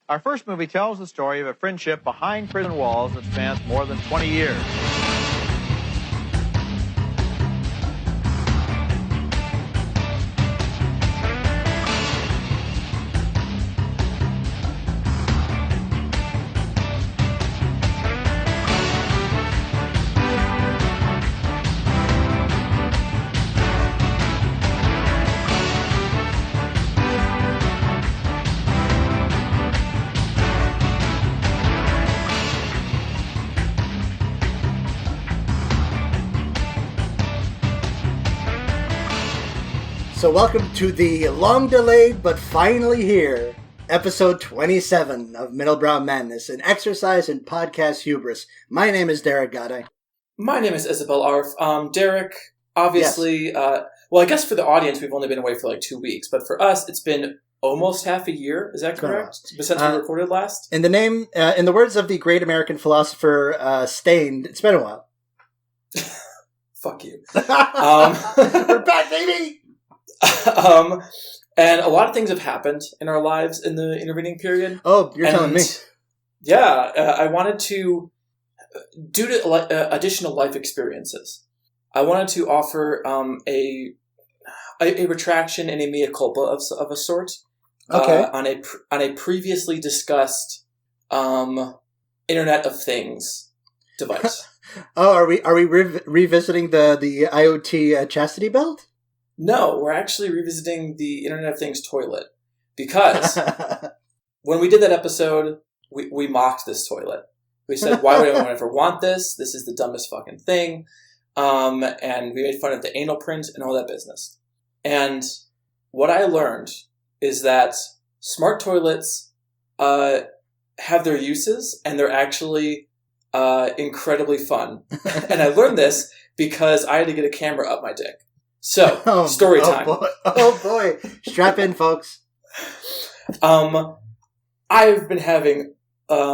Our first movie tells the story of a friendship behind prison walls that spans more than 20 years. So welcome to the long-delayed but finally here, episode 27 of Middlebrow Madness, an exercise in podcast hubris. My name is Derek Gade. My name is Isabelle Arf. Derek, obviously, Yes. Well, I guess for the audience, we've only been away for like 2 weeks, but for us, it's been almost half a year. Is that correct? Since we recorded last? In the words of the great American philosopher Stained, it's been a while. Fuck you. We're back, baby! And a lot of things have happened in our lives in the intervening period. Oh, you're telling me. Yeah, I wanted to, due to additional life experiences, I wanted to offer a retraction and a mea culpa of a sort. Okay. On a previously discussed Internet of Things device. Oh, are we revisiting the IoT chastity belt? No, we're actually revisiting the Internet of Things toilet. Because when we did that episode, we mocked this toilet. We said, why would anyone ever want this? This is the dumbest fucking thing. And we made fun of the anal print and all that business. And what I learned is that smart toilets have their uses, and they're actually incredibly fun. And I learned this because I had to get a camera up my dick. So, story time. Oh boy. Strap in, folks. I've been having, I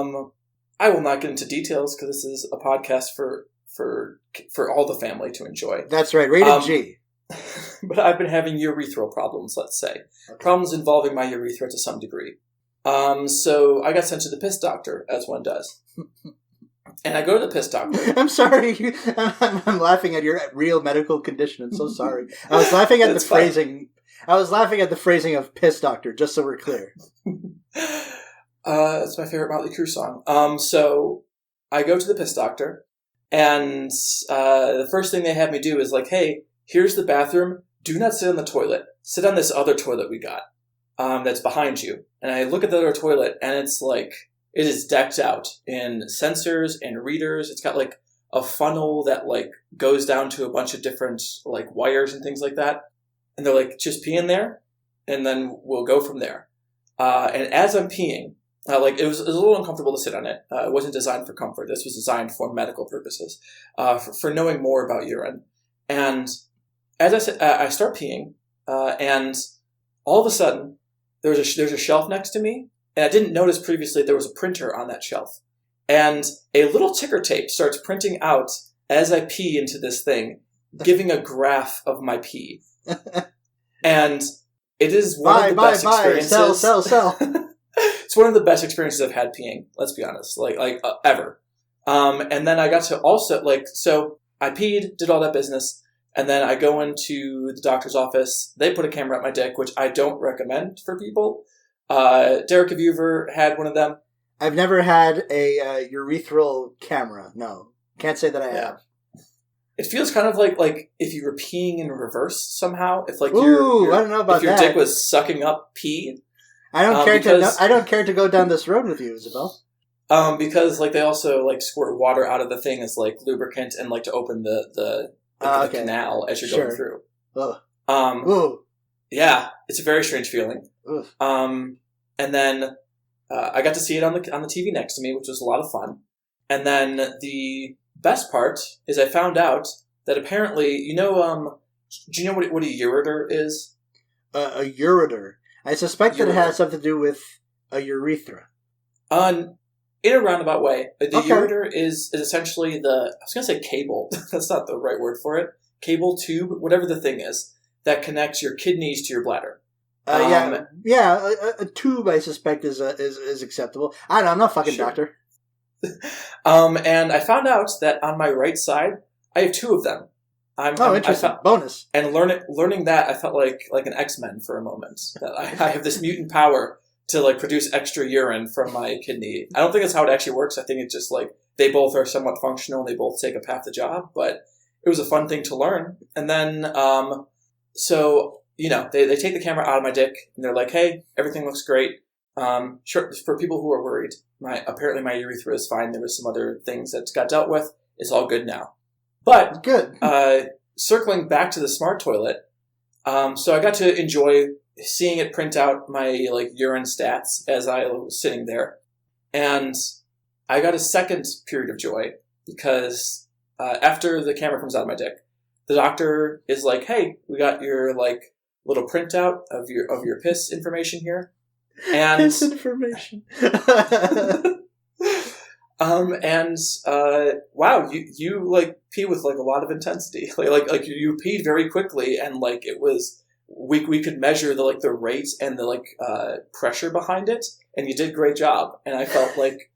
will not get into details because this is a podcast for all the family to enjoy. That's right, rated G. But I've been having urethral problems, let's say. Okay. Problems involving my urethra to some degree. So I got sent to the piss doctor, as one does. And I go to the piss doctor. I'm sorry. I'm laughing at your real medical condition. I'm so sorry. I was laughing at the phrasing. I was laughing at the phrasing of piss doctor, just so we're clear. It's my favorite Motley Crue song. So I go to the piss doctor, and the first thing they have me do is like, hey, here's the bathroom. Do not sit on the toilet. Sit on this other toilet we got that's behind you. And I look at the other toilet, and it's like, it is decked out in sensors and readers. It's got like a funnel that like goes down to a bunch of different like wires and things like that. And they're like, just pee in there, and then we'll go from there. And as I'm peeing, like it was a little uncomfortable to sit on it. It wasn't designed for comfort. This was designed for medical purposes, for knowing more about urine. And as I said, I start peeing, and all of a sudden there's a shelf next to me. And I didn't notice previously there was a printer on that shelf. And a little ticker tape starts printing out as I pee into this thing, giving a graph of my pee. And it is one of the best experiences. Sell. It's one of the best experiences I've had peeing, let's be honest, like ever. And then I got to also, so I peed, did all that business, and then I go into the doctor's office. They put a camera at my dick, which I don't recommend for people. Derek, have you ever had one of them? I've never had a urethral camera. No. Can't say that I have. It feels kind of like if you were peeing in reverse somehow. If like I don't know about if your that. dick was sucking up pee. I don't care to go down this road with you, Isabelle. Because like they also like squirt water out of the thing as like lubricant and like to open the canal as you're going through. Ugh. Yeah, it's a very strange feeling. Ugh. And then I got to see it on the TV next to me, which was a lot of fun. And then the best part is I found out that apparently, do you know what a ureter is? A ureter. I suspect that it has something to do with a urethra. In a roundabout way. The ureter is essentially I was going to say cable. That's not the right word for it. Cable tube, whatever the thing is, that connects your kidneys to your bladder. A tube I suspect is acceptable. I don't know. I'm not a fucking doctor. And I found out that on my right side, I have two of them. Interesting. Bonus. And learning that, I felt like an X-Men for a moment. That I have this mutant power to like produce extra urine from my kidney. I don't think that's how it actually works. I think it's just like they both are somewhat functional and they both take up half the job. But it was a fun thing to learn. And then, so they take the camera out of my dick and they're like, "Hey, everything looks great." Sure, for people who are worried, apparently my urethra is fine. There was some other things that got dealt with. It's all good now. But good. Circling back to the smart toilet, so I got to enjoy seeing it print out my like urine stats as I was sitting there, and I got a second period of joy because after the camera comes out of my dick, the doctor is like, "Hey, we got your like little printout of your piss information here." And piss information. Wow, you like pee with like a lot of intensity. Like you peed very quickly, and like it was we could measure the rate and the pressure behind it, and you did a great job. And I felt like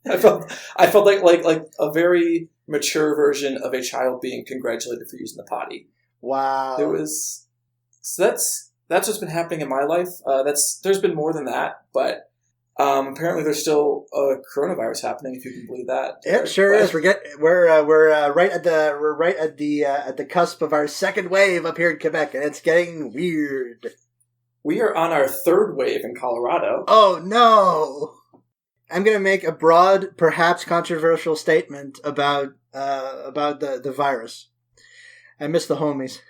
I felt like a very mature version of a child being congratulated for using the potty. Wow. That's what's been happening in my life. There's been more than that, but apparently there's still a coronavirus happening, if you can believe that. It sure is. We're right at the cusp of our second wave up here in Quebec, and it's getting weird. We are on our third wave in Colorado. Oh no! I'm going to make a broad, perhaps controversial statement about the virus. I miss the homies.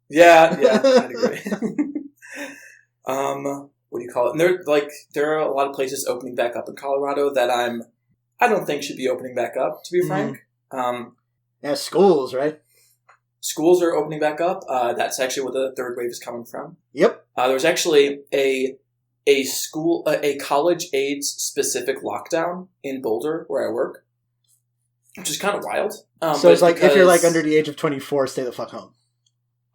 Yeah, I'd agree. What do you call it? And there are a lot of places opening back up in Colorado that I don't think should be opening back up, to be frank. Yeah, schools, right? Schools are opening back up. That's actually where the third wave is coming from. Yep. There was actually a college AIDS specific lockdown in Boulder where I work, which is kind of wild. So it's like if you're like under the age of 24, stay the fuck home.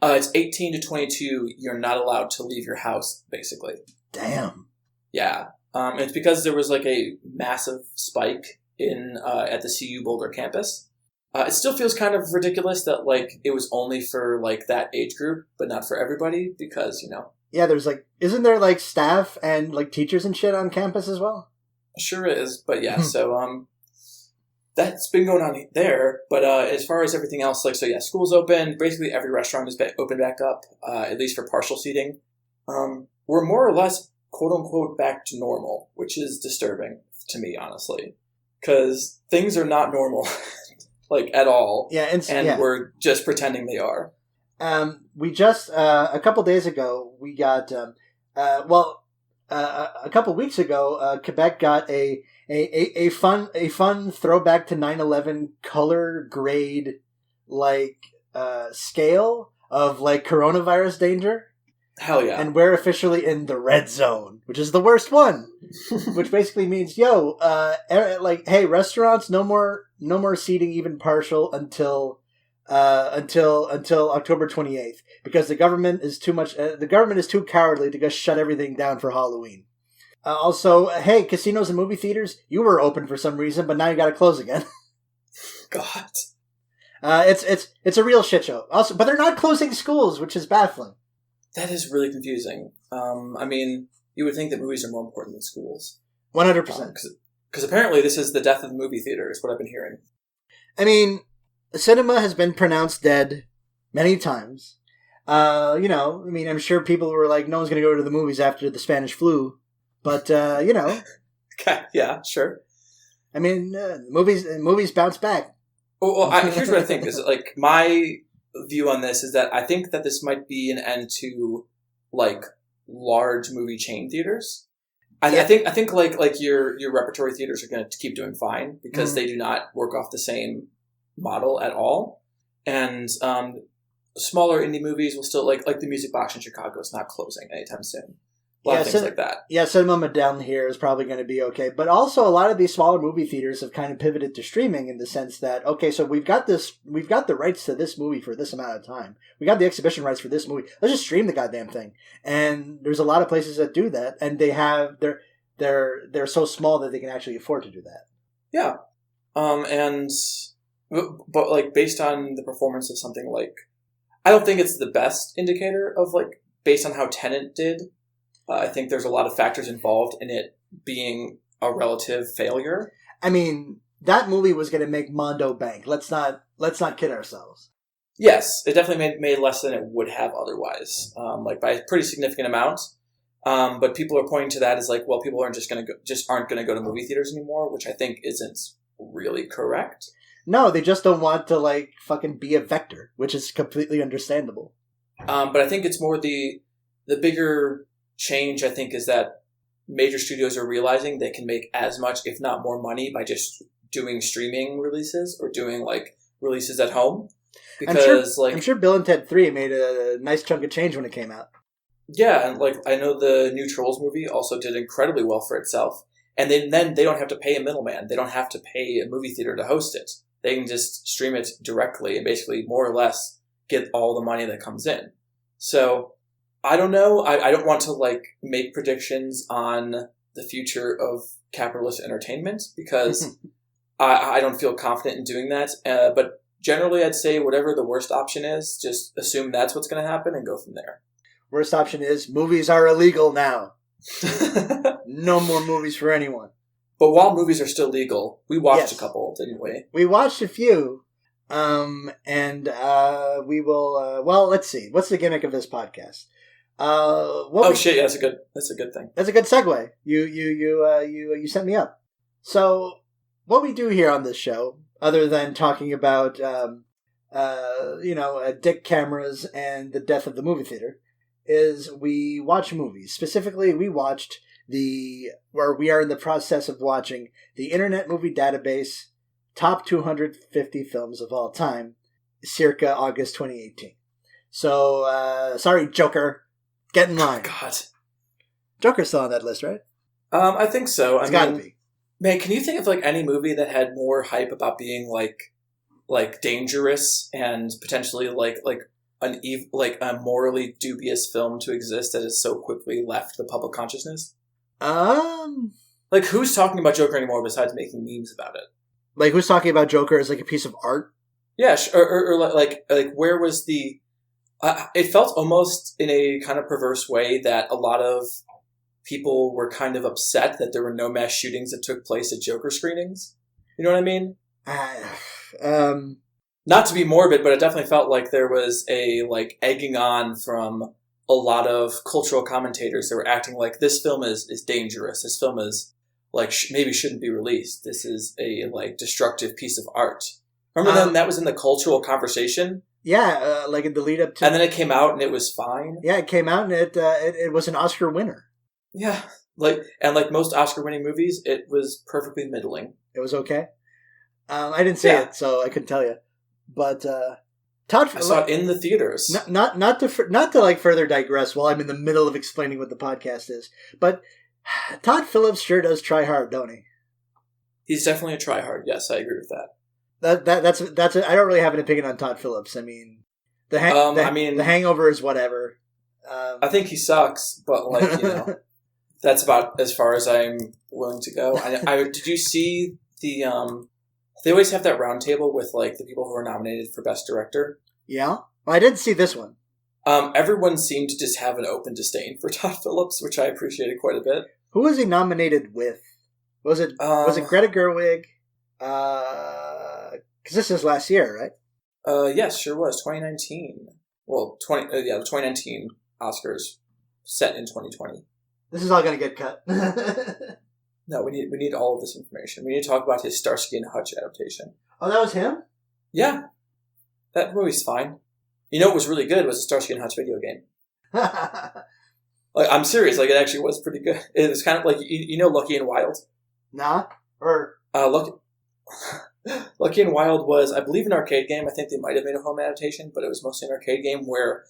It's 18 to 22. You're not allowed to leave your house, basically. Damn. Yeah. And it's because there was like a massive spike in at the CU Boulder campus. It still feels kind of ridiculous that like it was only for like that age group, but not for everybody because, Yeah, there's like, isn't there like staff and like teachers and shit on campus as well? Sure is, but yeah, so that's been going on there. But as far as everything else, school's open. Basically every restaurant is open back up, at least for partial seating. We're more or less, quote unquote, back to normal, which is disturbing to me, honestly, because things are not normal, like at all. Yeah, and we're just pretending they are. We just a couple days ago we got a couple weeks ago Quebec got a fun throwback to 9/11 color grade scale of like coronavirus danger. Hell yeah. And we're officially in the red zone, which is the worst one. Which basically means, hey, restaurants, no more seating, even partial, until October 28th, because the government is too cowardly to just shut everything down for Halloween. Also, hey, casinos and movie theaters, you were open for some reason, but now you got to close again. God. It's a real shit show. Also, but they're not closing schools, which is baffling. That is really confusing. I mean, you would think that movies are more important than schools. 100%. Because apparently this is the death of the movie theater, is what I've been hearing. I mean, cinema has been pronounced dead many times. I'm sure people were like, no one's going to go to the movies after the Spanish flu. But, Okay, yeah, sure. I mean, movies bounce back. Well, here's what I think is, like, my view on this is that I think that this might be an end to, like, large movie chain theaters. I think like your repertory theaters are going to keep doing fine because they do not work off the same model at all. And smaller indie movies will still, like the Music Box in Chicago is not closing anytime soon. A lot of things like that. Yeah, Cinema down here is probably going to be okay. But also, a lot of these smaller movie theaters have kind of pivoted to streaming in the sense that, okay, so we've got the rights to this movie for this amount of time. We got the exhibition rights for this movie. Let's just stream the goddamn thing. And there's a lot of places that do that, and they're so small that they can actually afford to do that. Yeah. But like based on the performance of something like, I don't think it's the best indicator of like, based on how Tenet did. I think there's a lot of factors involved in it being a relative failure. I mean, that movie was going to make Mondo bank. Let's not kid ourselves. Yes, it definitely made less than it would have otherwise, like by a pretty significant amount. But people are pointing to that as like, well, people aren't going to go to movie theaters anymore, which I think isn't really correct. No, they just don't want to like fucking be a vector, which is completely understandable. But I think it's more the bigger change, I think, is that major studios are realizing they can make as much, if not more money by just doing streaming releases or doing like releases at home. Because I'm sure Bill and Ted 3 made a nice chunk of change when it came out. Yeah, and like I know the new Trolls movie also did incredibly well for itself. And then they don't have to pay a middleman. They don't have to pay a movie theater to host it. They can just stream it directly and basically more or less get all the money that comes in. So I don't know. I don't want to like make predictions on the future of capitalist entertainment because I don't feel confident in doing that. But generally, I'd say whatever the worst option is, just assume that's what's going to happen and go from there. Worst option is movies are illegal now. No more movies for anyone. But while movies are still legal, we watched a couple, didn't we? We watched a few. And we will. Well, let's see. What's the gimmick of this podcast? Shit! Yeah, that's a good thing. That's a good segue. You set me up. So what we do here on this show, other than talking about dick cameras and the death of the movie theater, is we watch movies. Specifically, we watched we are in the process of watching the Internet Movie Database top 250 films of all time, circa August 2018. So, sorry, Joker. Get in line. Oh, God. Joker's still on that list, right? I think so. It's gotta be. Man, can you think of like any movie that had more hype about being like dangerous and potentially like a morally dubious film to exist that has so quickly left the public consciousness? Like who's talking about Joker anymore besides making memes about it? Like who's talking about Joker as like a piece of art? Yeah, or like where was the? It felt almost in a kind of perverse way that a lot of people were kind of upset that there were no mass shootings that took place at Joker screenings. You know what I mean? Not to be morbid, but it definitely felt like there was a like egging on from a lot of cultural commentators that were acting like this film is dangerous. This film is like maybe shouldn't be released. This is a like destructive piece of art. Remember then that was in the cultural conversation. Yeah, like in the lead up to... And then it came out and it was fine. Yeah, it came out and it was an Oscar winner. Yeah, like most Oscar-winning movies, it was perfectly middling. It was okay. I didn't see it, so I couldn't tell you. But Todd... I saw it in the theaters. Not to like further digress while I'm in the middle of explaining what the podcast is, but Todd Phillips sure does try hard, don't he? He's definitely a try hard. Yes, I agree with that. That's I don't really have an opinion on Todd Phillips. I mean, the Hangover is whatever. I think he sucks, but like that's about as far as I'm willing to go. Did you see the? They always have that round table with like the people who are nominated for Best Director. Yeah, well, I didn't see this one. Everyone seemed to just have an open disdain for Todd Phillips, which I appreciated quite a bit. Who was he nominated with? Was it Greta Gerwig? Because this is last year, right? Yes, sure was 2019. Well, the 2019 Oscars set in 2020. This is all going to get cut. No, we need all of this information. We need to talk about his Starsky and Hutch adaptation. Oh, that was him? Yeah, that movie's fine. You know what was really good was the Starsky and Hutch video game. Like, I'm serious. Like, it actually was pretty good. It was kind of like Lucky and Wild. Nah, or Lucky and Wild was, I believe, an arcade game. I think they might have made a home adaptation, but it was mostly an arcade game where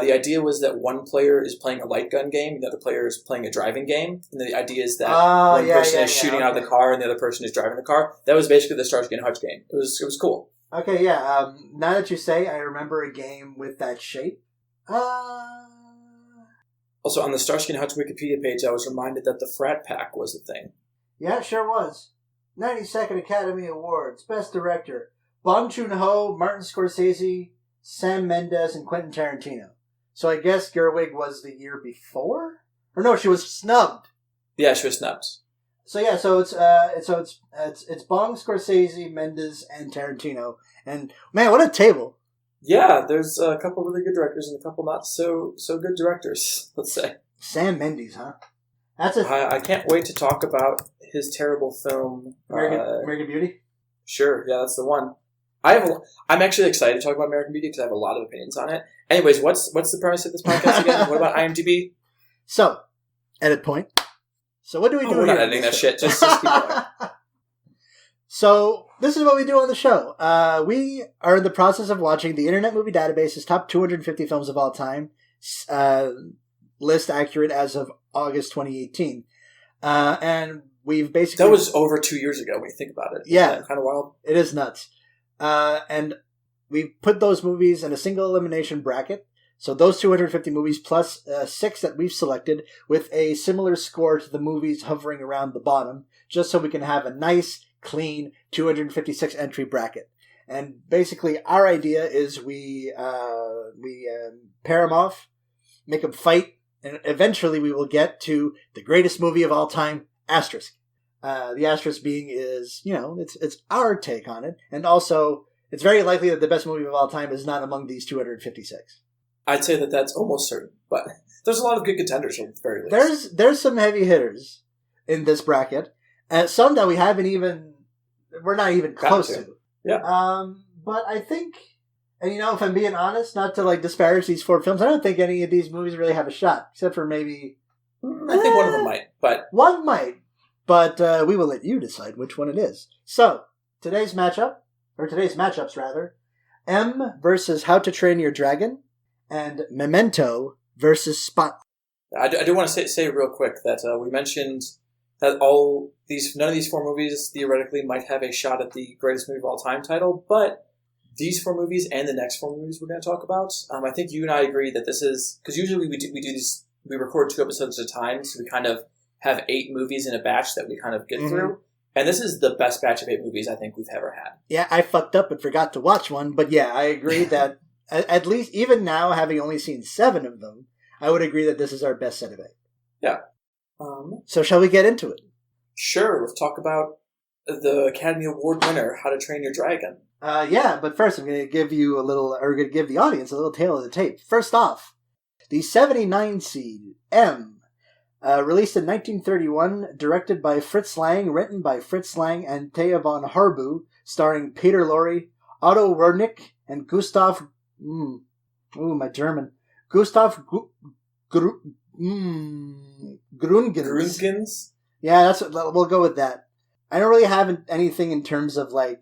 The idea was that one player is playing a light gun game, and the other player is playing a driving game. And the idea is that one person is shooting out of the car, and the other person is driving the car. That was basically the Starsky and Hutch game. It was cool. Okay, yeah. Now that you say, I remember a game with that shape. Also, on the Starsky and Hutch Wikipedia page, I was reminded that the Frat Pack was a thing. Yeah, it sure was. 92nd Academy Awards, Best Director, Bong Joon-ho, Martin Scorsese, Sam Mendes, and Quentin Tarantino. So I guess Gerwig was the year before? Or no, she was snubbed. Yeah, she was snubbed. So yeah, so it's Bong, Scorsese, Mendes, and Tarantino. And man, what a table. Yeah, there's a couple really good directors and a couple not so good directors, let's say. Sam Mendes, huh? I can't wait to talk about his terrible film American Beauty? Sure, yeah, that's the one. I'm actually excited to talk about American Beauty because I have a lot of opinions on it. Anyways, what's the premise of this podcast again? What about IMDb? So, edit point. So what do we do here? We're not editing that shit. Just keep going. So, this is what we do on the show. We are in the process of watching the Internet Movie Database's top 250 films of all time, list accurate as of August 2018. And we've basically... That was over 2 years ago when you think about it. Yeah. Isn't that kind of wild? It is nuts. And we put those movies in a single elimination bracket. So those 250 movies plus 6 that we've selected with a similar score to the movies hovering around the bottom, just so we can have a nice, clean 256 entry bracket. And basically our idea is we pair them off, make them fight, and eventually we will get to the greatest movie of all time, asterisk. The asterisk being is, it's our take on it. And also, it's very likely that the best movie of all time is not among these 256. I'd say that that's almost certain, but there's a lot of good contenders at the very least. There's some heavy hitters in this bracket, and some that we're not even close to. Yeah. But I think, and if I'm being honest, not to disparage these 4 films, I don't think any of these movies really have a shot, except for maybe... I think one of them might, but... One might, but we will let you decide which one it is. So, today's matchups, M versus How to Train Your Dragon, and Memento versus Spotlight. I do want to say real quick that we mentioned that none of these 4 movies theoretically might have a shot at the greatest movie of all time title, but these 4 movies and the next 4 movies we're going to talk about, I think you and I agree that this is, because usually we do these, we record 2 episodes at a time, so we kind of have 8 movies in a batch that we kind of get through. And this is the best batch of 8 movies I think we've ever had. Yeah, I fucked up and forgot to watch one, but yeah, I agree that at least, even now, having only seen 7 of them, I would agree that this is our best set of 8. Yeah. So shall we get into it? Sure, let's talk about the Academy Award winner, How to Train Your Dragon. Yeah, but first I'm going to give the audience a little tale of the tape. First off, the 79 seed, M, released in 1931, directed by Fritz Lang, written by Fritz Lang and Thea von Harbu, starring Peter Lorre, Otto Wernick, and Gustav... my German. Gustav Gründgens? Yeah, we'll go with that. I don't really have anything in terms of like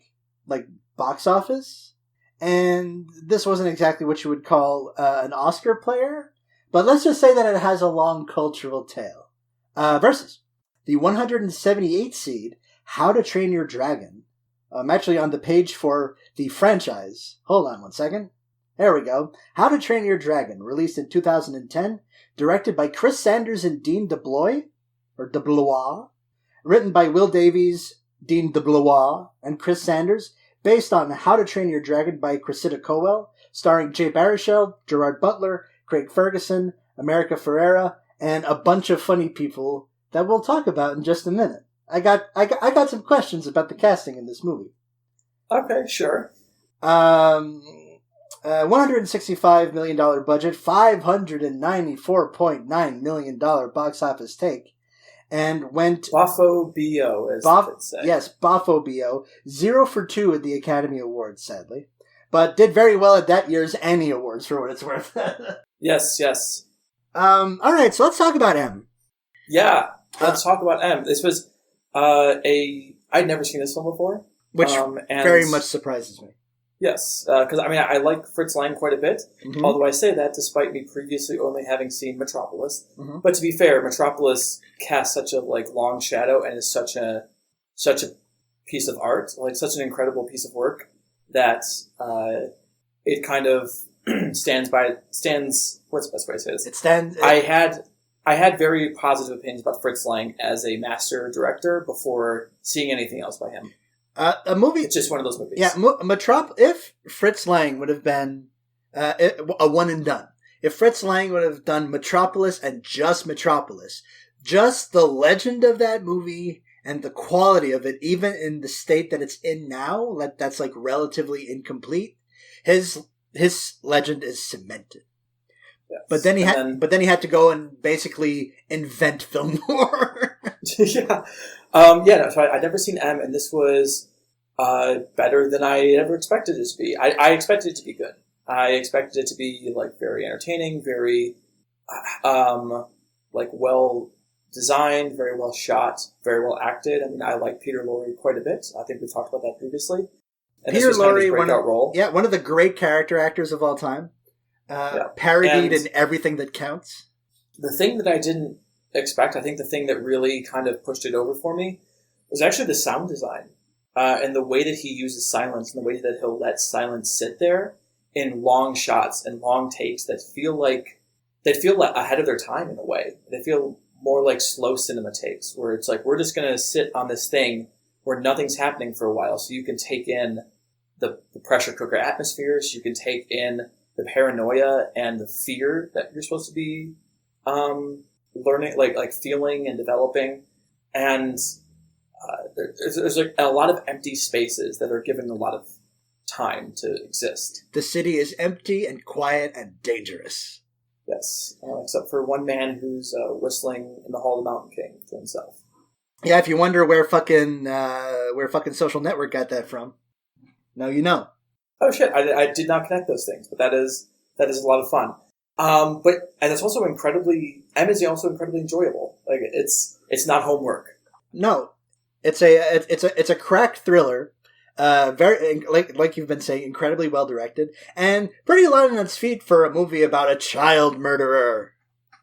box office, and this wasn't exactly what you would call an Oscar player, but let's just say that it has a long cultural tale. Versus the 178th seed, How to Train Your Dragon. I'm actually on the page for the franchise. Hold on one second. There we go. How to Train Your Dragon, released in 2010, directed by Chris Sanders and Dean DeBlois, written by Will Davies, Dean DeBlois, and Chris Sanders, based on How to Train Your Dragon by Cressida Cowell, starring Jay Baruchel, Gerard Butler, Craig Ferguson, America Ferrera, and a bunch of funny people that we'll talk about in just a minute. I got some questions about the casting in this movie. Okay, sure. $165 million budget, $594.9 million box office take, and went... Boffo B.O., as they say. Yes, Boffo B.O. 0 for 2 at the Academy Awards, sadly. But did very well at that year's Annie Awards, for what it's worth. Yes. Alright, so let's talk about M. Yeah, let's talk about M. This was I'd never seen this film before. Which very much surprises me. Yes, because I like Fritz Lang quite a bit, Mm-hmm. although I say that despite me previously only having seen Metropolis. Mm-hmm. But to be fair, Metropolis casts such a long shadow and is such a piece of art, such an incredible piece of work that it kind of stands. What's the best way to say this? It stands. I had very positive opinions about Fritz Lang as a master director before seeing anything else by him. A movie. It's just one of those movies. Yeah, if Fritz Lang would have been a one and done, if Fritz Lang would have done Metropolis and just Metropolis, just the legend of that movie and the quality of it, even in the state that it's in now, that's relatively incomplete, his legend is cemented. Yes. But then he had to go and basically invent film noir. Yeah. So I'd never seen M, and this was better than I ever expected it to be. I expected it to be good. I expected it to be very entertaining, very well designed, very well shot, very well acted. I like Peter Lorre quite a bit. I think we talked about that previously. And Peter this was kind of his Lorre, breakout role. Yeah, one of the great character actors of all time. Parodied in everything that counts. The thing that I didn't expect, I think the thing that really kind of pushed it over for me, was actually the sound design. And the way that he uses silence, and the way that he'll let silence sit there in long shots and long takes that feel ahead of their time in a way. They feel more like slow cinema takes, where it's we're just going to sit on this thing where nothing's happening for a while, so you can take in the pressure cooker atmospheres, you can take in the paranoia and the fear that you're supposed to be learning, feeling and developing. And there's a lot of empty spaces that are given a lot of time to exist. The city is empty and quiet and dangerous. Yes, except for one man who's whistling in the Hall of the Mountain King to himself. Yeah, if you wonder where fucking Social Network got that from, now you know. Oh shit! I did not connect those things, but that is a lot of fun. And it's also incredibly enjoyable. It's not homework. No, it's a crack thriller. Very like you've been saying, incredibly well directed and pretty light on its feet for a movie about a child murderer.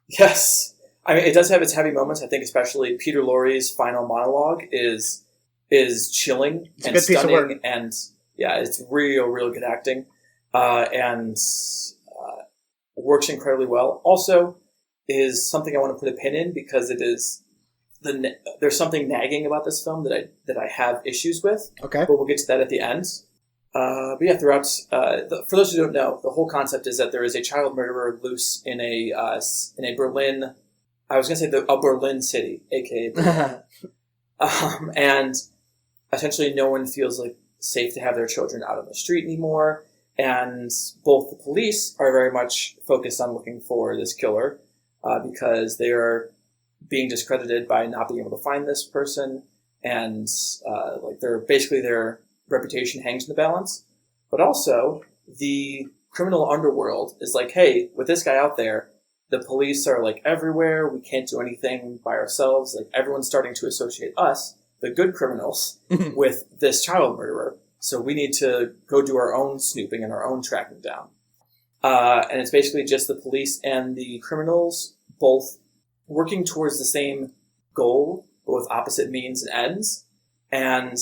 Yes, it does have its heavy moments. I think especially Peter Lorre's final monologue is chilling and stunning, and yeah, it's real good acting, and works incredibly well. Also, is something I want to put a pin in because it is there's something nagging about this film that I have issues with. Okay, but we'll get to that at the end. But yeah, throughout, for those who don't know, the whole concept is that there is a child murderer loose in a Berlin. I was going to say a Berlin city, aka Berlin. And essentially, no one feels safe to have their children out on the street anymore. And both the police are very much focused on looking for this killer because they are being discredited by not being able to find this person, and their reputation hangs in the balance. But also, the criminal underworld is hey, with this guy out there, the police are everywhere. We can't do anything by ourselves. Everyone's starting to associate us, the good criminals, with this child murderer. So we need to go do our own snooping and our own tracking down. And it's basically just the police and the criminals both working towards the same goal, but with opposite means and ends. And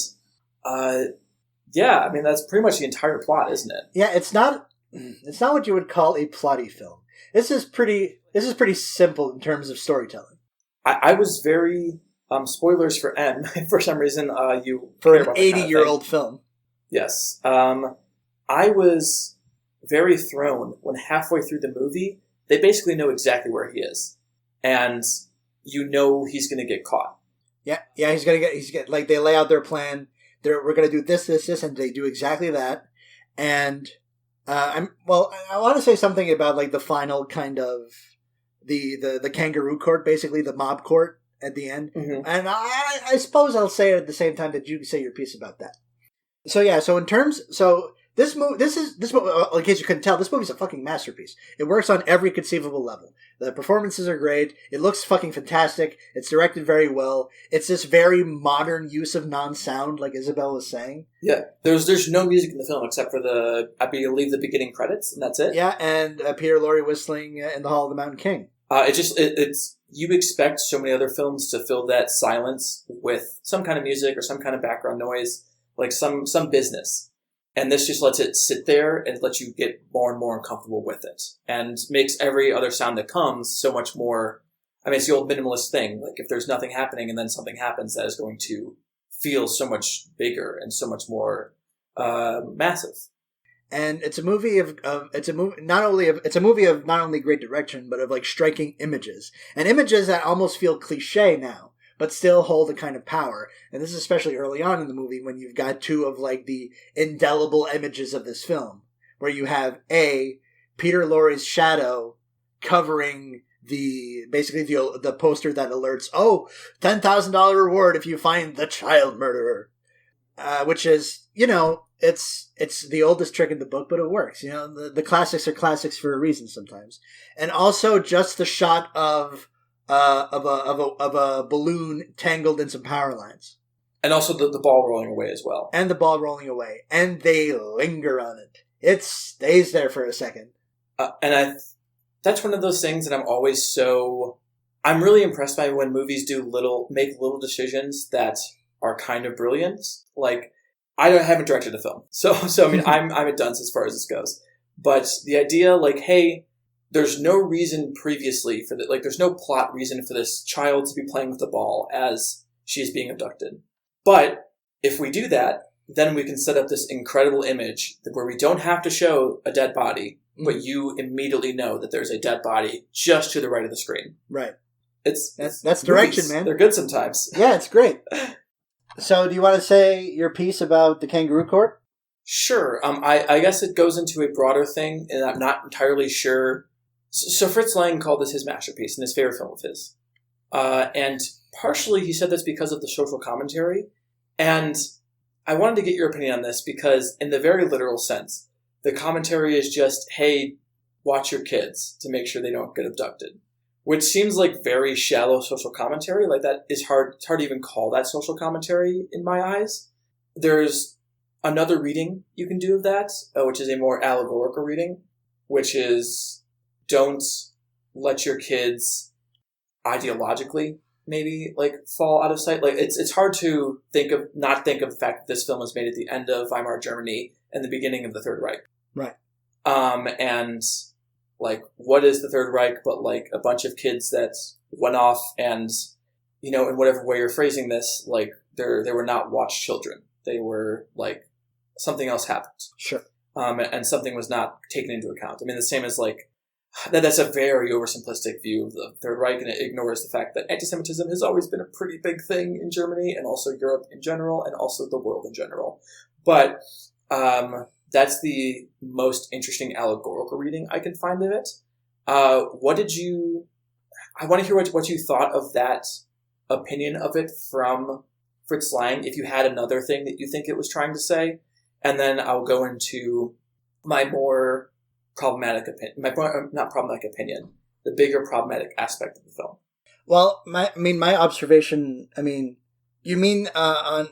that's pretty much the entire plot, isn't it? Yeah, it's not what you would call a plotty film. This is pretty simple in terms of storytelling. I was very spoilers for M for some reason. For an 80-year-old film. Yes. I was very thrown when halfway through the movie, they basically know exactly where he is. And he's going to get caught. Yeah, he's going to get they lay out their plan. We're going to do this, and they do exactly that. And I want to say something about the final kind of the kangaroo court, basically the mob court at the end. Mm-hmm. And I suppose I'll say it at the same time that you say your piece about that. So yeah, this movie, in case you couldn't tell, this movie's a fucking masterpiece. It works on every conceivable level. The performances are great. It looks fucking fantastic. It's directed very well. It's this very modern use of non-sound, like Isabelle was saying. Yeah, there's no music in the film except for I believe the beginning credits, and that's it. Yeah, and Peter Lorre whistling in the Hall of the Mountain King. It's you expect so many other films to fill that silence with some kind of music or some kind of background noise, like some business. And this just lets it sit there and lets you get more and more uncomfortable with it. And makes every other sound that comes so much more... I mean, it's the old minimalist thing. Like, if there's nothing happening and then something happens, that is going to feel so much bigger and so much more massive. And it's a movie of not only great direction, but of like striking images. And images that almost feel cliche now, but still hold a kind of power. And this is especially early on in the movie when you've got two of like the indelible images of this film, where you have Peter Lorre's shadow covering the poster that alerts, $10,000 reward if you find the child murderer, which is, it's the oldest trick in the book, but it works. The classics are classics for a reason sometimes. And also just the shot of a balloon tangled in some power lines. And also the ball rolling away as well. And the ball rolling away. And they linger on it. It stays there for a second. That's one of those things that I'm really impressed by when movies make little decisions that are kind of brilliant. Like, I haven't directed a film. So I mean, I'm a dunce as far as this goes. But the idea, like, hey, there's no reason previously for that. Like, there's no plot reason for this child to be playing with the ball as she's being abducted. But if we do that, then we can set up this incredible image where we don't have to show a dead body, but you immediately know that there's a dead body just to the right of the screen. Right. That's direction, man. They're good sometimes. Yeah, it's great. So, do you want to say your piece about the Kangaroo Court? Sure. I guess it goes into a broader thing, and I'm not entirely sure. So Fritz Lang called this his masterpiece and his favorite film of his. And partially he said this because of the social commentary. And I wanted to get your opinion on this because in the very literal sense, the commentary is just, hey, watch your kids to make sure they don't get abducted. Which seems like very shallow social commentary. Like, that is hard. It's hard to even call that social commentary in my eyes. There's another reading you can do of that, which is a more allegorical reading, which is don't let your kids ideologically maybe like fall out of sight. Like, it's hard to not think of the fact that this film was made at the end of Weimar Germany and the beginning of the Third Reich. Right. And like, what is the Third Reich but like a bunch of kids that went off and, in whatever way you're phrasing this, like they were not watched children. They were like, something else happened. Sure. And something was not taken into account. I mean, the same as like, that's a very oversimplistic view of the Third Reich, and it ignores the fact that anti-Semitism has always been a pretty big thing in Germany and also Europe in general and also the world in general. But, that's the most interesting allegorical reading I can find of it. I want to hear what you thought of that opinion of it from Fritz Lang, if you had another thing that you think it was trying to say. And then I'll go into my more problematic opinion, not problematic opinion, the bigger problematic aspect of the film. Well, my observation, you mean on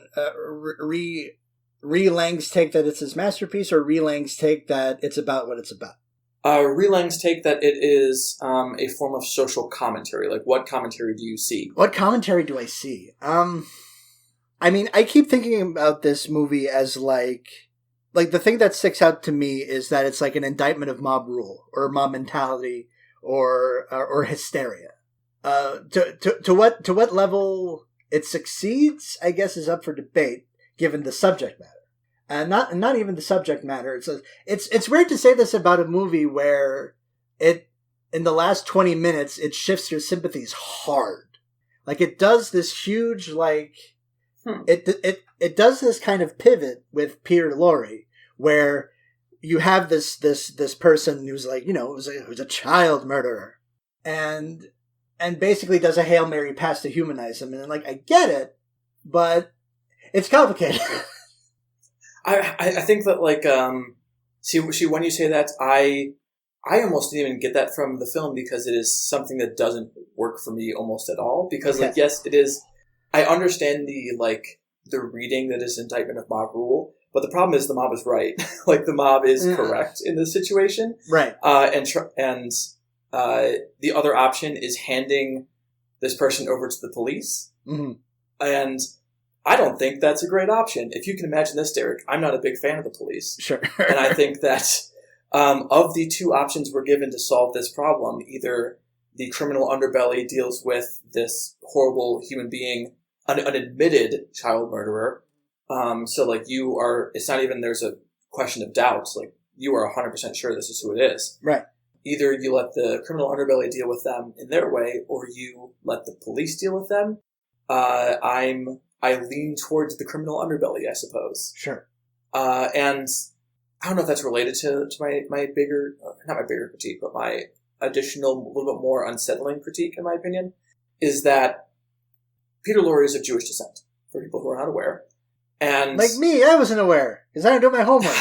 Lang's take that it's his masterpiece, or Lang's take that it's about what it's about? Lang's take that it is a form of social commentary. Like, what commentary do you see? What commentary do I see? I keep thinking about this movie as like the thing that sticks out to me is that it's like an indictment of mob rule or mob mentality or hysteria. To what level it succeeds, I guess, is up for debate given the subject matter. And not even the subject matter. It's weird to say this about a movie where in the last 20 minutes it shifts your sympathies hard. Like, it does this huge it does this kind of pivot with Peter Lorre, where you have this person who's like, who's a child murderer, and basically does a Hail Mary pass to humanize him, and like, I get it, but it's complicated. I think that like see when you say that, I almost didn't even get that from the film because it is something that doesn't work for me almost at all. Because, like, yes, it is. I understand the reading that is indictment of mob rule, but the problem is the mob is right. Like, the mob is correct in this situation. Right. And the other option is handing this person over to the police. Mm-hmm. And I don't think that's a great option. If you can imagine this, Derek, I'm not a big fan of the police. Sure. And I think that of the two options we're given to solve this problem, either the criminal underbelly deals with this horrible human being, an admitted child murderer. So, like, it's not even there's a question of doubt. Like, you are 100% sure this is who it is. Right. Either you let the criminal underbelly deal with them in their way, or you let the police deal with them. I lean towards the criminal underbelly, I suppose. Sure. And I don't know if that's related to my bigger, not my bigger critique, but my additional, a little bit more unsettling critique, in my opinion, is that Peter Lorre is of Jewish descent, for people who are not aware. And like me, I wasn't aware, because I don't do my homework.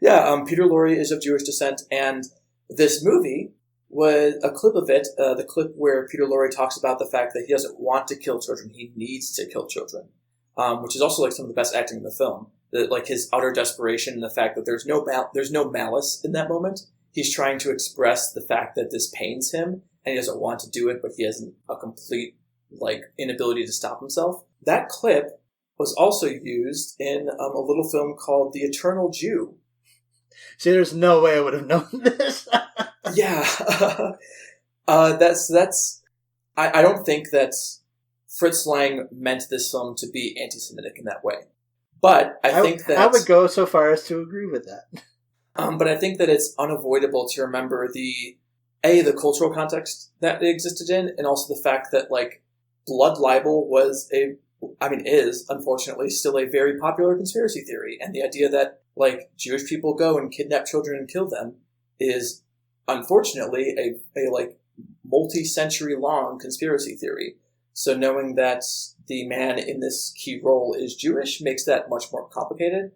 Yeah, Peter Lorre is of Jewish descent, and this movie was a clip of it, the clip where Peter Lorre talks about the fact that he doesn't want to kill children, he needs to kill children, which is also like some of the best acting in the film. Like his utter desperation and the fact that there's no malice in that moment. He's trying to express the fact that this pains him, and he doesn't want to do it, but he has a complete inability to stop himself. That clip was also used in a little film called The Eternal Jew. See, there's no way I would have known this. Yeah. I don't think that Fritz Lang meant this film to be anti-Semitic in that way. But I think that... I would go so far as to agree with that. But I think that it's unavoidable to remember the cultural context that it existed in, and also the fact that, blood libel is, unfortunately, still a very popular conspiracy theory. And the idea that, Jewish people go and kidnap children and kill them is, unfortunately, a multi-century long conspiracy theory. So knowing that the man in this key role is Jewish makes that much more complicated,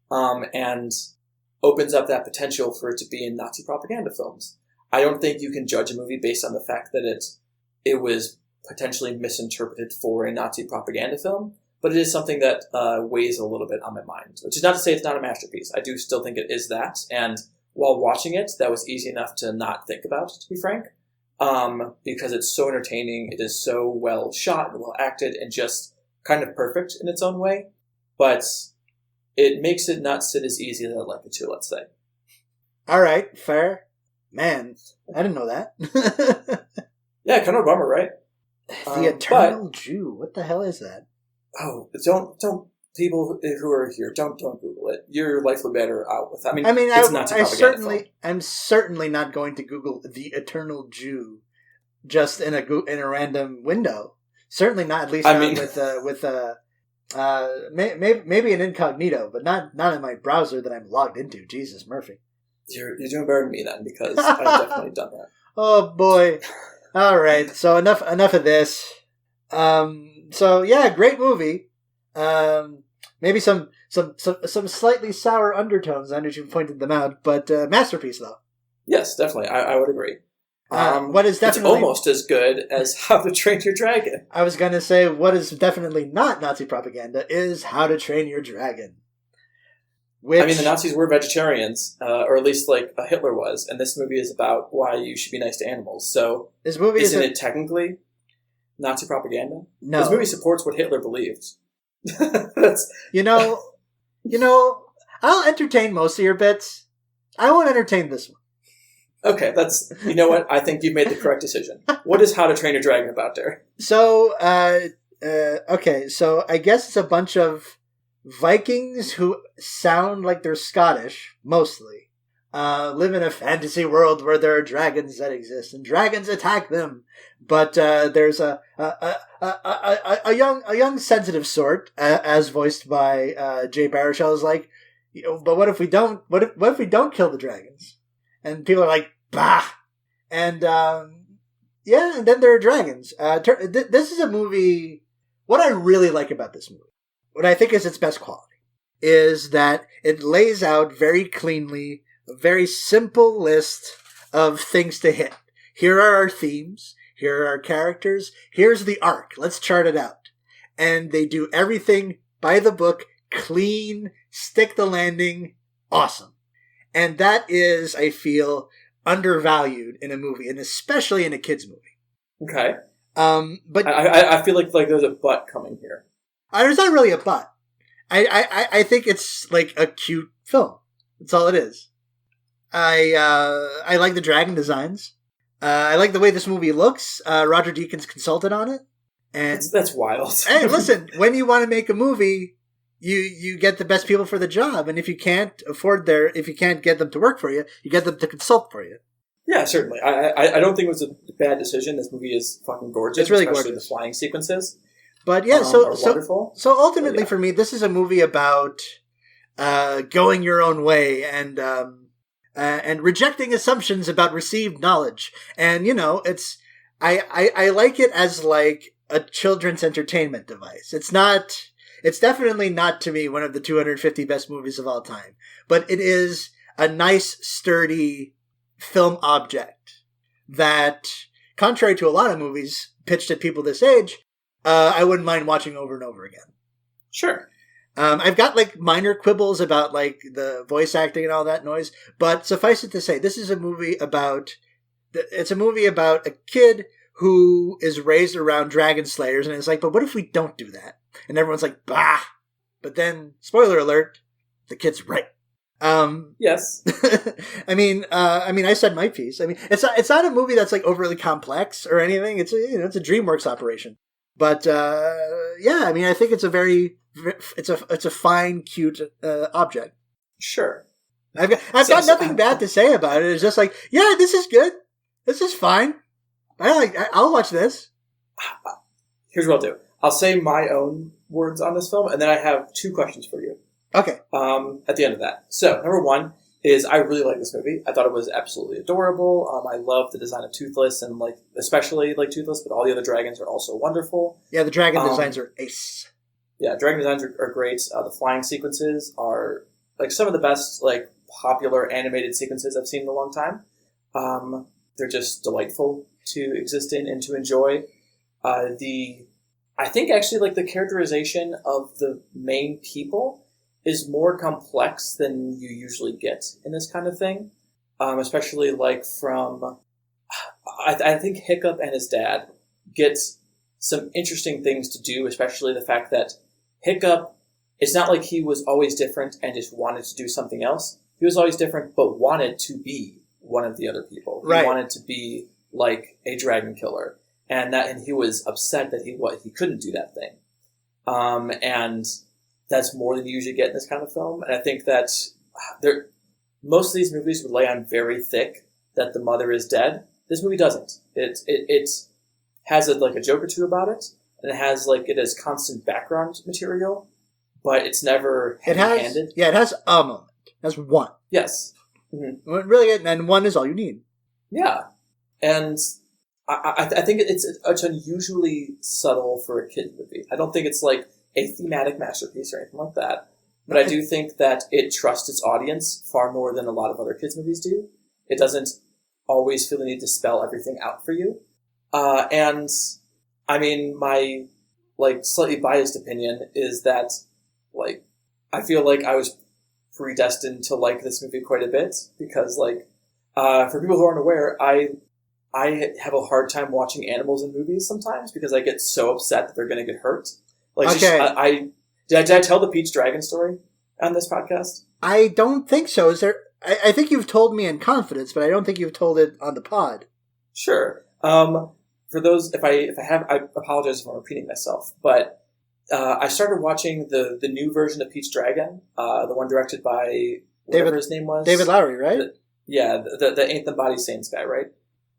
and opens up that potential for it to be in Nazi propaganda films. I don't think you can judge a movie based on the fact that it was potentially misinterpreted for a Nazi propaganda film, but it is something that weighs a little bit on my mind, which is not to say it's not a masterpiece. I do still think it is that, and while watching it, that was easy enough to not think about, to be frank, because it's so entertaining, it is so well shot and well acted, and just kind of perfect in its own way, but it makes it not sit as easy as I'd like it to, let's say. All right, fair. Man, I didn't know that. Yeah, kind of a bummer, right? The Eternal Jew. What the hell is that? Oh, don't people who are here, don't Google it. Your life will be better out with that. I'm certainly not going to Google the Eternal Jew just in a random window. Certainly not, at least maybe an incognito, but not in my browser that I'm logged into. Jesus, Murphy. You're doing better than me then, because I've definitely done that. Oh boy. All right, so enough of this. So yeah, great movie. Maybe some slightly sour undertones. I know you've pointed them out, but masterpiece though. Yes, definitely. I would agree. What is definitely it's almost as good as How to Train Your Dragon. I was going to say what is definitely not Nazi propaganda is How to Train Your Dragon. Which, the Nazis were vegetarians, or at least Hitler was, and this movie is about why you should be nice to animals. So, isn't it technically Nazi propaganda? No, this movie supports what Hitler believed. That's I'll entertain most of your bits. I won't entertain this one. Okay, you know what? I think you've made the correct decision. What is How to Train Your Dragon about, Derek? So, okay, so I guess it's a bunch of Vikings who sound like they're Scottish, mostly, live in a fantasy world where there are dragons that exist, and dragons attack them. But there's a young sensitive sort, as voiced by Jay Baruchel, is like, but what if we don't? What if we don't kill the dragons? And people are like, bah! And, and then there are dragons. This is a movie... What I really like about this movie, what I think is its best quality, is that it lays out very cleanly a very simple list of things to hit. Here are our themes. Here are our characters. Here's the arc. Let's chart it out. And they do everything by the book, clean, stick the landing, awesome. And that is, I feel, undervalued in a movie, and especially in a kids movie. Okay. But I feel like there's a but coming here. There's not really a but. I think it's like a cute film. That's all it is. I like the dragon designs. I like the way this movie looks. Roger Deakins consulted on it. And that's wild. Hey, listen, when you want to make a movie, you get the best people for the job, and if you can't get them to work for you, you get them to consult for you. Yeah, certainly. I don't think it was a bad decision. This movie is fucking gorgeous. It's really especially gorgeous. The flying sequences. But yeah, wonderful. So ultimately for me, this is a movie about going your own way and rejecting assumptions about received knowledge. And I like it as like a children's entertainment device. It's definitely not to me one of the 250 best movies of all time, but it is a nice, sturdy film object that, contrary to a lot of movies pitched at people this age, I wouldn't mind watching over and over again. Sure. I've got like minor quibbles about like the voice acting and all that noise, but suffice it to say, this is a movie about a kid who is raised around dragon slayers, and it's like, but what if we don't do that? And everyone's like, bah! But then, spoiler alert, the kid's right. Yes. I mean, I said my piece. I mean, it's not a movie that's like overly complex or anything. It's a DreamWorks operation. But yeah, I mean, I think it's a fine, cute object. Sure. I've got nothing bad to say about it. It's just like, yeah, this is good. This is fine. I'll watch this. Here's what I'll do. I'll say my own words on this film, and then I have two questions for you. Okay. At the end of that. So, number one is I really like this movie. I thought it was absolutely adorable. I love the design of Toothless, and like especially like Toothless, but all the other dragons are also wonderful. Yeah, the dragon designs are ace. Yeah, dragon designs are great. The flying sequences are like some of the best like popular animated sequences I've seen in a long time. They're just delightful to exist in and to enjoy. I think actually like the characterization of the main people is more complex than you usually get in this kind of thing. Especially like from, I think Hiccup and his dad get some interesting things to do, especially the fact that Hiccup, it's not like he was always different and just wanted to do something else. He was always different, but wanted to be one of the other people. He wanted to be like a dragon killer. And he was upset that he couldn't do that thing. And that's more than you usually get in this kind of film. And I think that most of these movies would lay on very thick that the mother is dead. This movie doesn't. It has like a joke or two about it, and it has constant background material, but it's never heavy-handed. It has a moment. It has one. Yes. Mm-hmm. Really, and one is all you need. Yeah. And I think it's unusually subtle for a kid's movie. I don't think it's like a thematic masterpiece or anything like that. But I do think that it trusts its audience far more than a lot of other kids' movies do. It doesn't always feel the need to spell everything out for you. And I mean, my like slightly biased opinion is that like I feel like I was predestined to like this movie quite a bit because like for people who aren't aware, I have a hard time watching animals in movies sometimes because I get so upset that they're going to get hurt. Like, okay. Did I tell the Peach Dragon story on this podcast? I don't think so. Is there? I think you've told me in confidence, but I don't think you've told it on the pod. Sure. For those, if I have, I apologize if I'm repeating myself, but I started watching the new version of Peach Dragon, the one directed by whatever his name was. David Lowery, right? The Ain't the Body Saints guy, right?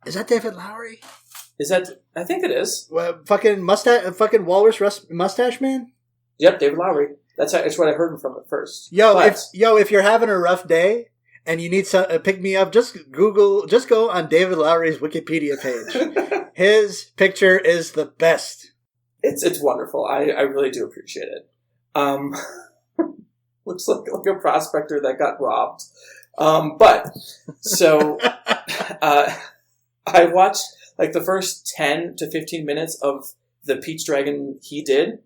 Is that David Lowery? Is that? I think it is. Fucking walrus mustache man. Yep, David Lowery. That's what I heard from at first. If you're having a rough day and you need some pick me up, just go on David Lowery's Wikipedia page. His picture is the best. It's wonderful. I really do appreciate it. Looks like a prospector that got robbed. But so I watched like the first 10 to 15 minutes of the Peach Dragon he did,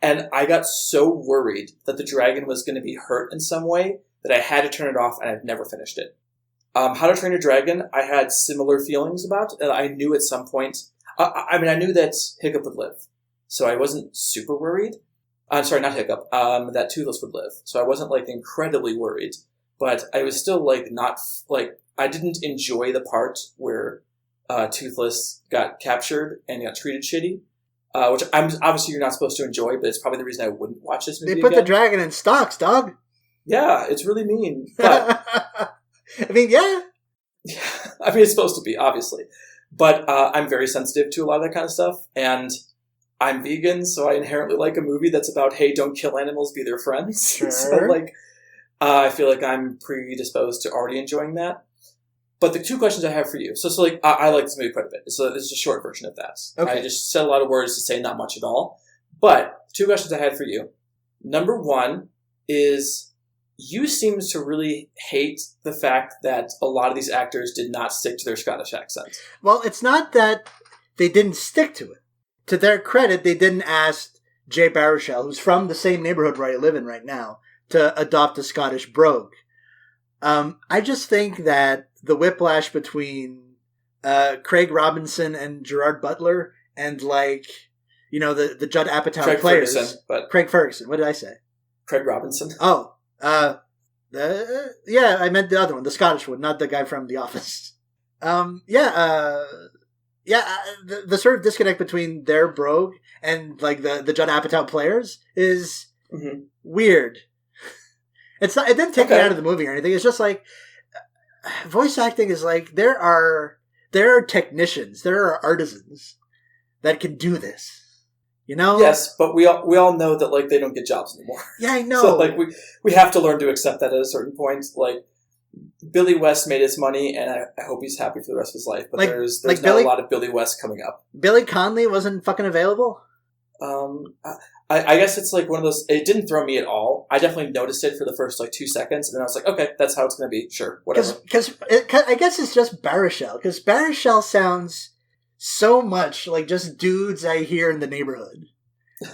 and I got so worried that the dragon was going to be hurt in some way that I had to turn it off, and I've never finished it. How to Train Your Dragon, I had similar feelings about. I knew at some point, I knew that Hiccup would live, so I wasn't super worried. I'm sorry, not Hiccup, that Toothless would live, so I wasn't, like, incredibly worried, but I was still, like, not, like, I didn't enjoy the part where Toothless got captured and got treated shitty. Which obviously you're not supposed to enjoy, but it's probably the reason I wouldn't watch this movie. They put again. the dragon in stocks, dog. Yeah, it's really mean. But I mean, yeah. I mean, it's supposed to be, obviously. But I'm very sensitive to a lot of that kind of stuff. And I'm vegan, so I inherently like a movie that's about, hey, don't kill animals, be their friends. Sure. So, like, I feel like I'm predisposed to already enjoying that. But the two questions I have for you. So like, I like this movie quite a bit. So this is a short version of that. Okay. I just said a lot of words to say not much at all. But two questions I had for you. Number one is, you seem to really hate the fact that a lot of these actors did not stick to their Scottish accent. Well, it's not that they didn't stick to it. To their credit, they didn't ask Jay Baruchel, who's from the same neighborhood where I live in right now, to adopt a Scottish brogue. I just think that the whiplash between Craig Robinson and Gerard Butler and, like, you know, the Judd Apatow players. Craig Ferguson. What did I say? Craig Robinson. Oh. Yeah, I meant the other one, the Scottish one, not the guy from The Office. The sort of disconnect between their brogue and, like, the Judd Apatow players is weird. It's not. It didn't take me out of the movie or anything. It's just like, voice acting is like, there are technicians, there are artisans that can do this. You know? Yes, but we all know that, like, they don't get jobs anymore. Yeah, I know. So, like, we have to learn to accept that at a certain point. Like, Billy West made his money, and I hope he's happy for the rest of his life. But there's not a lot of Billy West coming up. Billy Connolly wasn't fucking available? I guess it's like one of those, it didn't throw me at all. I definitely noticed it for the first, like, 2 seconds, and then I was like, okay, that's how it's going to be. Sure, whatever. Because I guess it's just Baruchel, because Baruchel sounds so much like just dudes I hear in the neighborhood.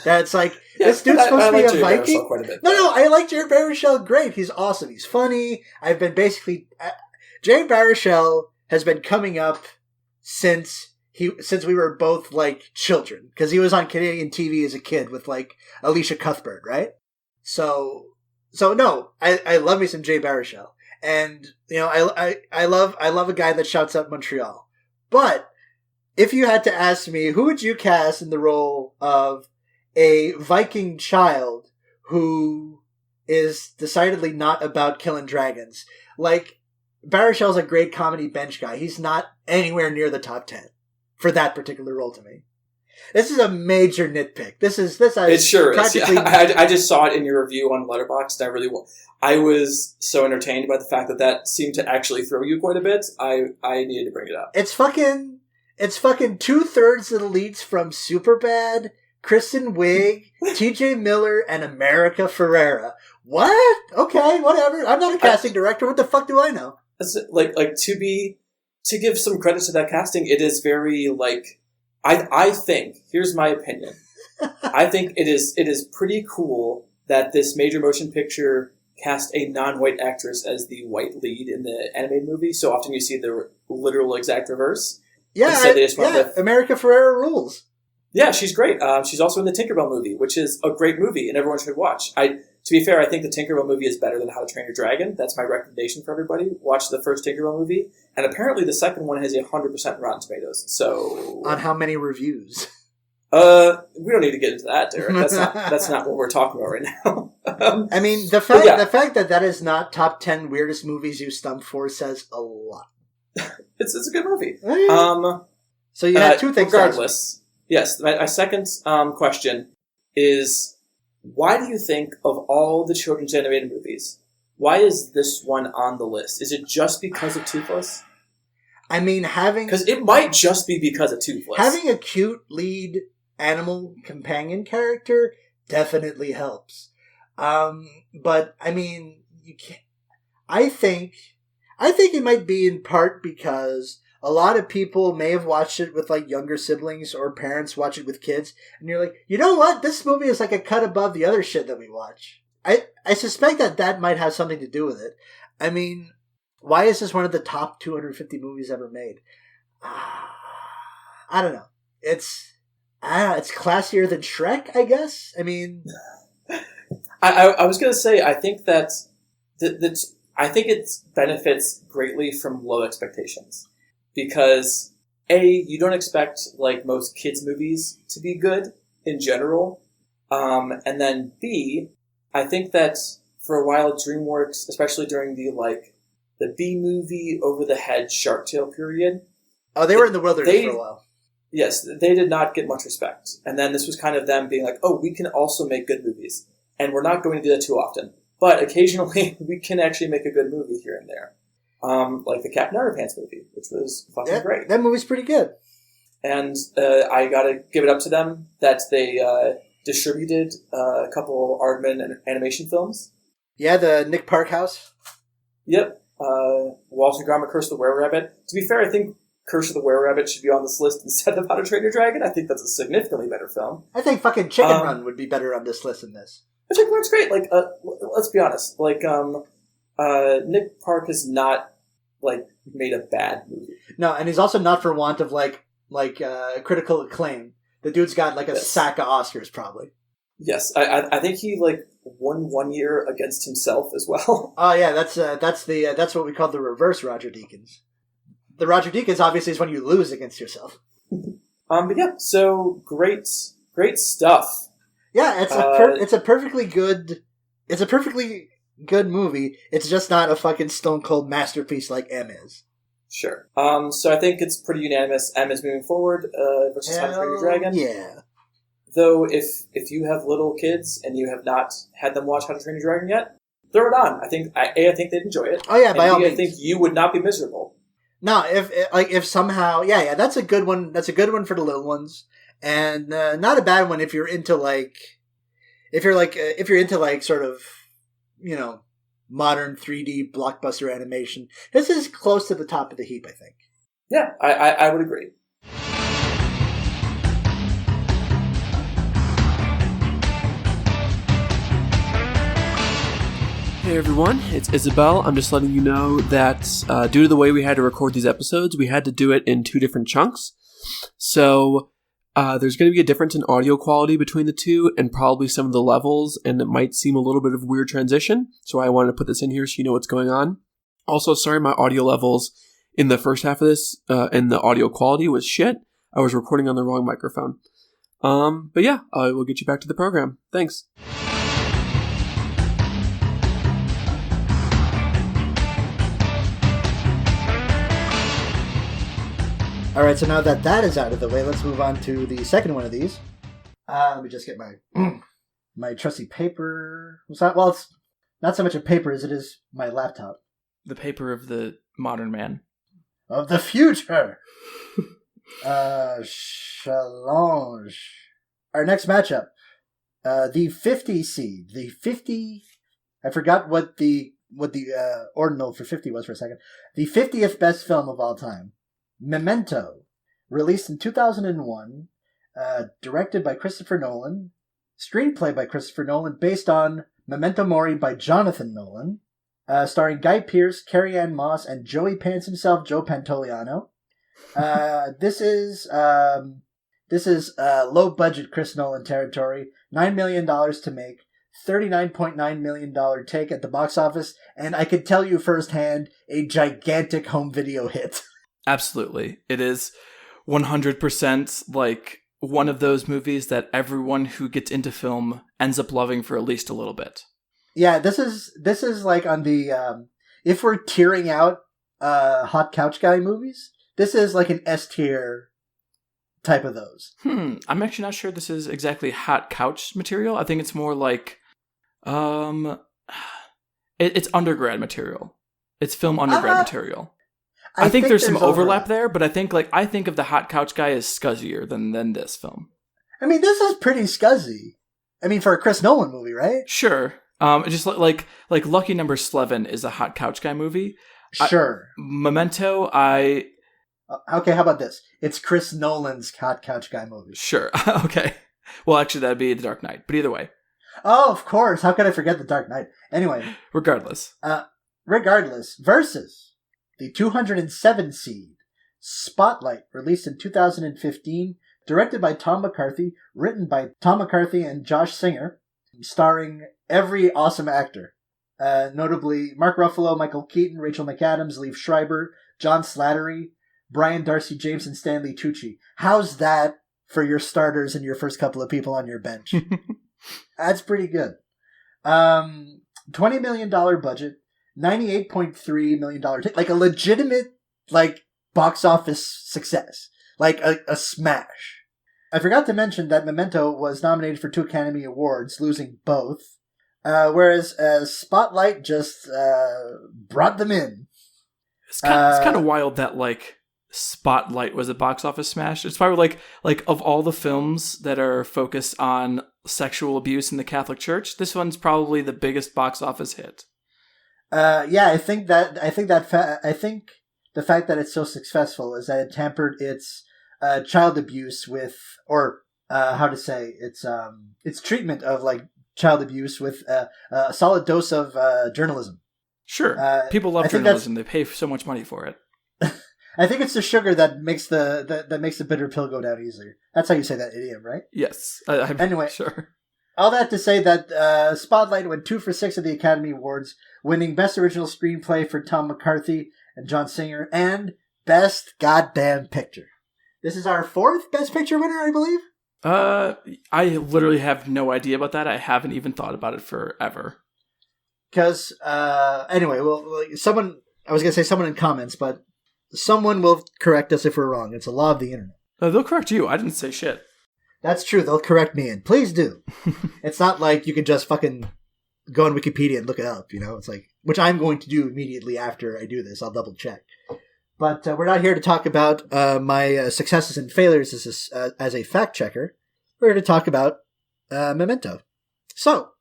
That's like, this dude's supposed to be a Viking? Quite a bit, No, I like Jerry Baruchel great. He's awesome. He's funny. I've been basically... Jerry Baruchel has been coming up since we were both, like, children. Because he was on Canadian TV as a kid with, like, Alicia Cuthbert, right? So no, I love me some Jay Baruchel. And, you know, I love a guy that shouts out Montreal. But if you had to ask me, who would you cast in the role of a Viking child who is decidedly not about killing dragons? Like, Baruchel's a great comedy bench guy. He's not anywhere near the top 10 for that particular role to me. This is a major nitpick. It sure is. Yeah. I just saw it in your review on Letterboxd. I was so entertained by the fact that seemed to actually throw you quite a bit. I needed to bring it up. It's fucking 2/3 of the leads from Superbad, Kristen Wiig, TJ Miller, and America Ferrera. What? Okay, whatever. I'm not a casting director. What the fuck do I know? Like to give some credit to that casting, it is very, like, I think, here's my opinion. I think it is pretty cool that this major motion picture cast a non-white actress as the white lead in the animated movie. So often you see the literal exact reverse. Yeah, America Ferrera rules. Yeah, she's great. She's also in the Tinkerbell movie, which is a great movie, and everyone should watch. To be fair, I think the Tinkerbell movie is better than How to Train Your Dragon. That's my recommendation for everybody. Watch the first Tinkerbell movie, and apparently the second one has 100% Rotten Tomatoes. So, on how many reviews? We don't need to get into that, Derek. That's not what we're talking about right now. I mean, the fact that is not top 10 weirdest movies you stumped for says a lot. It's a good movie. So you had two things. Regardless, yes. My second question is, why do you think of all the children's animated movies, why is this one on the list? Is it just because of Toothless? I mean, because it might just be because of Toothless. Having a cute lead animal companion character definitely helps. But I mean, you can't. I think I think it might be in part because a lot of people may have watched it with like younger siblings or parents watch it with kids, and you're like, you know what? This movie is like a cut above the other shit that we watch. I suspect that might have something to do with it. I mean, why is this one of the top 250 movies ever made? I don't know. It's classier than Shrek, I guess. I mean, I was going to say, I think that I think it benefits greatly from low expectations. Because, A, you don't expect, like, most kids' movies to be good in general. And then, B, I think that for a while, DreamWorks, especially during the B-movie, over-the-head Shark Tale period... Oh, they were in the wilderness for a while. Yes, they did not get much respect. And then this was kind of them being like, oh, we can also make good movies. And we're not going to do that too often. But occasionally, we can actually make a good movie here and there. Like the Captain Underpants movie, which was fucking great. That movie's pretty good. And I gotta give it up to them that they distributed a couple Aardman animation films. Yeah, the Nick Park house. Yep. Walter Gromit, Curse of the Were-Rabbit. To be fair, I think Curse of the Were-Rabbit should be on this list instead of How to Train Your Dragon. I think that's a significantly better film. I think fucking Chicken Run would be better on this list than this. Chicken Run's great. Like, let's be honest. Like, Nick Park has not, like, made a bad movie. No, and he's also not for want of, critical acclaim. The dude's got, a sack of Oscars, probably. Yes. I think he, won 1 year against himself as well. Oh, yeah, that's what we call the reverse Roger Deakins. The Roger Deakins, obviously, is when you lose against yourself. But yeah, so great stuff. Yeah, it's a perfectly good movie. It's just not a fucking stone cold masterpiece like M is. Sure. So I think it's pretty unanimous. M is moving forward versus How to Train Your Dragon. Yeah. Though if you have little kids and you have not had them watch How to Train Your Dragon yet, throw it on. I think they'd enjoy it. Oh yeah, by all means. I think you would not be miserable. No, if somehow, yeah, that's a good one. That's a good one for the little ones, and not a bad one if you're into sort of, modern 3D blockbuster animation. This is close to the top of the heap, I think. Yeah, I would agree. Hey everyone, it's Isabelle. I'm just letting you know that due to the way we had to record these episodes, we had to do it in 2 different chunks. So there's going to be a difference in audio quality between the two and probably some of the levels, and it might seem a little bit of a weird transition. So I wanted to put this in here so you know what's going on. Also, sorry my audio levels in the first half of this and the audio quality was shit. I was recording on the wrong microphone. But yeah, I will get you back to the program. Thanks. All right, so now that is out of the way, let's move on to the second one of these. Let me just get my trusty paper. It's not so much a paper as it is my laptop. The paper of the modern man. Of the future! Challenge. Our next matchup. The 50 seed. The 50... I forgot what the ordinal for 50 was for a second. The 50th best film of all time. Memento, released in 2001, directed by Christopher Nolan, screenplay by Christopher Nolan, based on Memento Mori by Jonathan Nolan, starring Guy Pearce, Carrie-Anne Moss, and Joey Pants himself, Joe Pantoliano. This is low-budget Chris Nolan territory, $9 million to make, $39.9 million take at the box office, and I can tell you firsthand, a gigantic home video hit. Absolutely. It is 100% like one of those movies that everyone who gets into film ends up loving for at least a little bit. Yeah, this is like on the, if we're tiering out hot couch guy movies, this is like an S tier type of those. I'm actually not sure this is exactly hot couch material. I think it's more like, it's undergrad material. It's film undergrad material. I think there's some overlap there, but I think of the hot couch guy as scuzzier than this film. I mean, this is pretty scuzzy. I mean, for a Chris Nolan movie, right? Sure. Just like Lucky Number 11 is a hot couch guy movie. Sure. Memento, Okay, how about this? It's Chris Nolan's Hot Couch Guy movie. Sure. Okay. Well, actually, that'd be The Dark Knight. But either way. Oh, of course. How could I forget The Dark Knight? Anyway. Regardless. Versus the 207 seed Spotlight, released in 2015, directed by Tom McCarthy, written by Tom McCarthy and Josh Singer, starring every awesome actor. Notably Mark Ruffalo, Michael Keaton, Rachel McAdams, Liev Schreiber, John Slattery, Brian Darcy James, and Stanley Tucci. How's that for your starters and your first couple of people on your bench? That's pretty good. $20 million budget, $98.3 million. Like a legitimate, box office success. Like a smash. I forgot to mention that Memento was nominated for 2 Academy Awards, losing both. Whereas Spotlight just brought them in. It's kind of wild that, Spotlight was a box office smash. It's probably of all the films that are focused on sexual abuse in the Catholic Church, this one's probably the biggest box office hit. I think the fact that it's so successful is that it tempered its child abuse with, its treatment of child abuse with a solid dose of journalism. Sure, people love journalism. They pay so much money for it. I think it's the sugar that makes the bitter pill go down easier. That's how you say that idiom, right? Yes. Anyway, sure. All that to say that Spotlight went 2 for 6 at the Academy Awards, winning Best Original Screenplay for Tom McCarthy and John Singer, and Best Goddamn Picture. This is our 4th Best Picture winner, I believe? I literally have no idea about that. I haven't even thought about it forever. Because, anyway, someone in comments, but someone will correct us if we're wrong. It's a law of the internet. They'll correct you. I didn't say shit. That's true. They'll correct me, and please do. It's not like you can just fucking go on Wikipedia and look it up, It's which I'm going to do immediately after I do this. I'll double check. But we're not here to talk about my successes and failures as a fact checker. We're here to talk about Memento. So,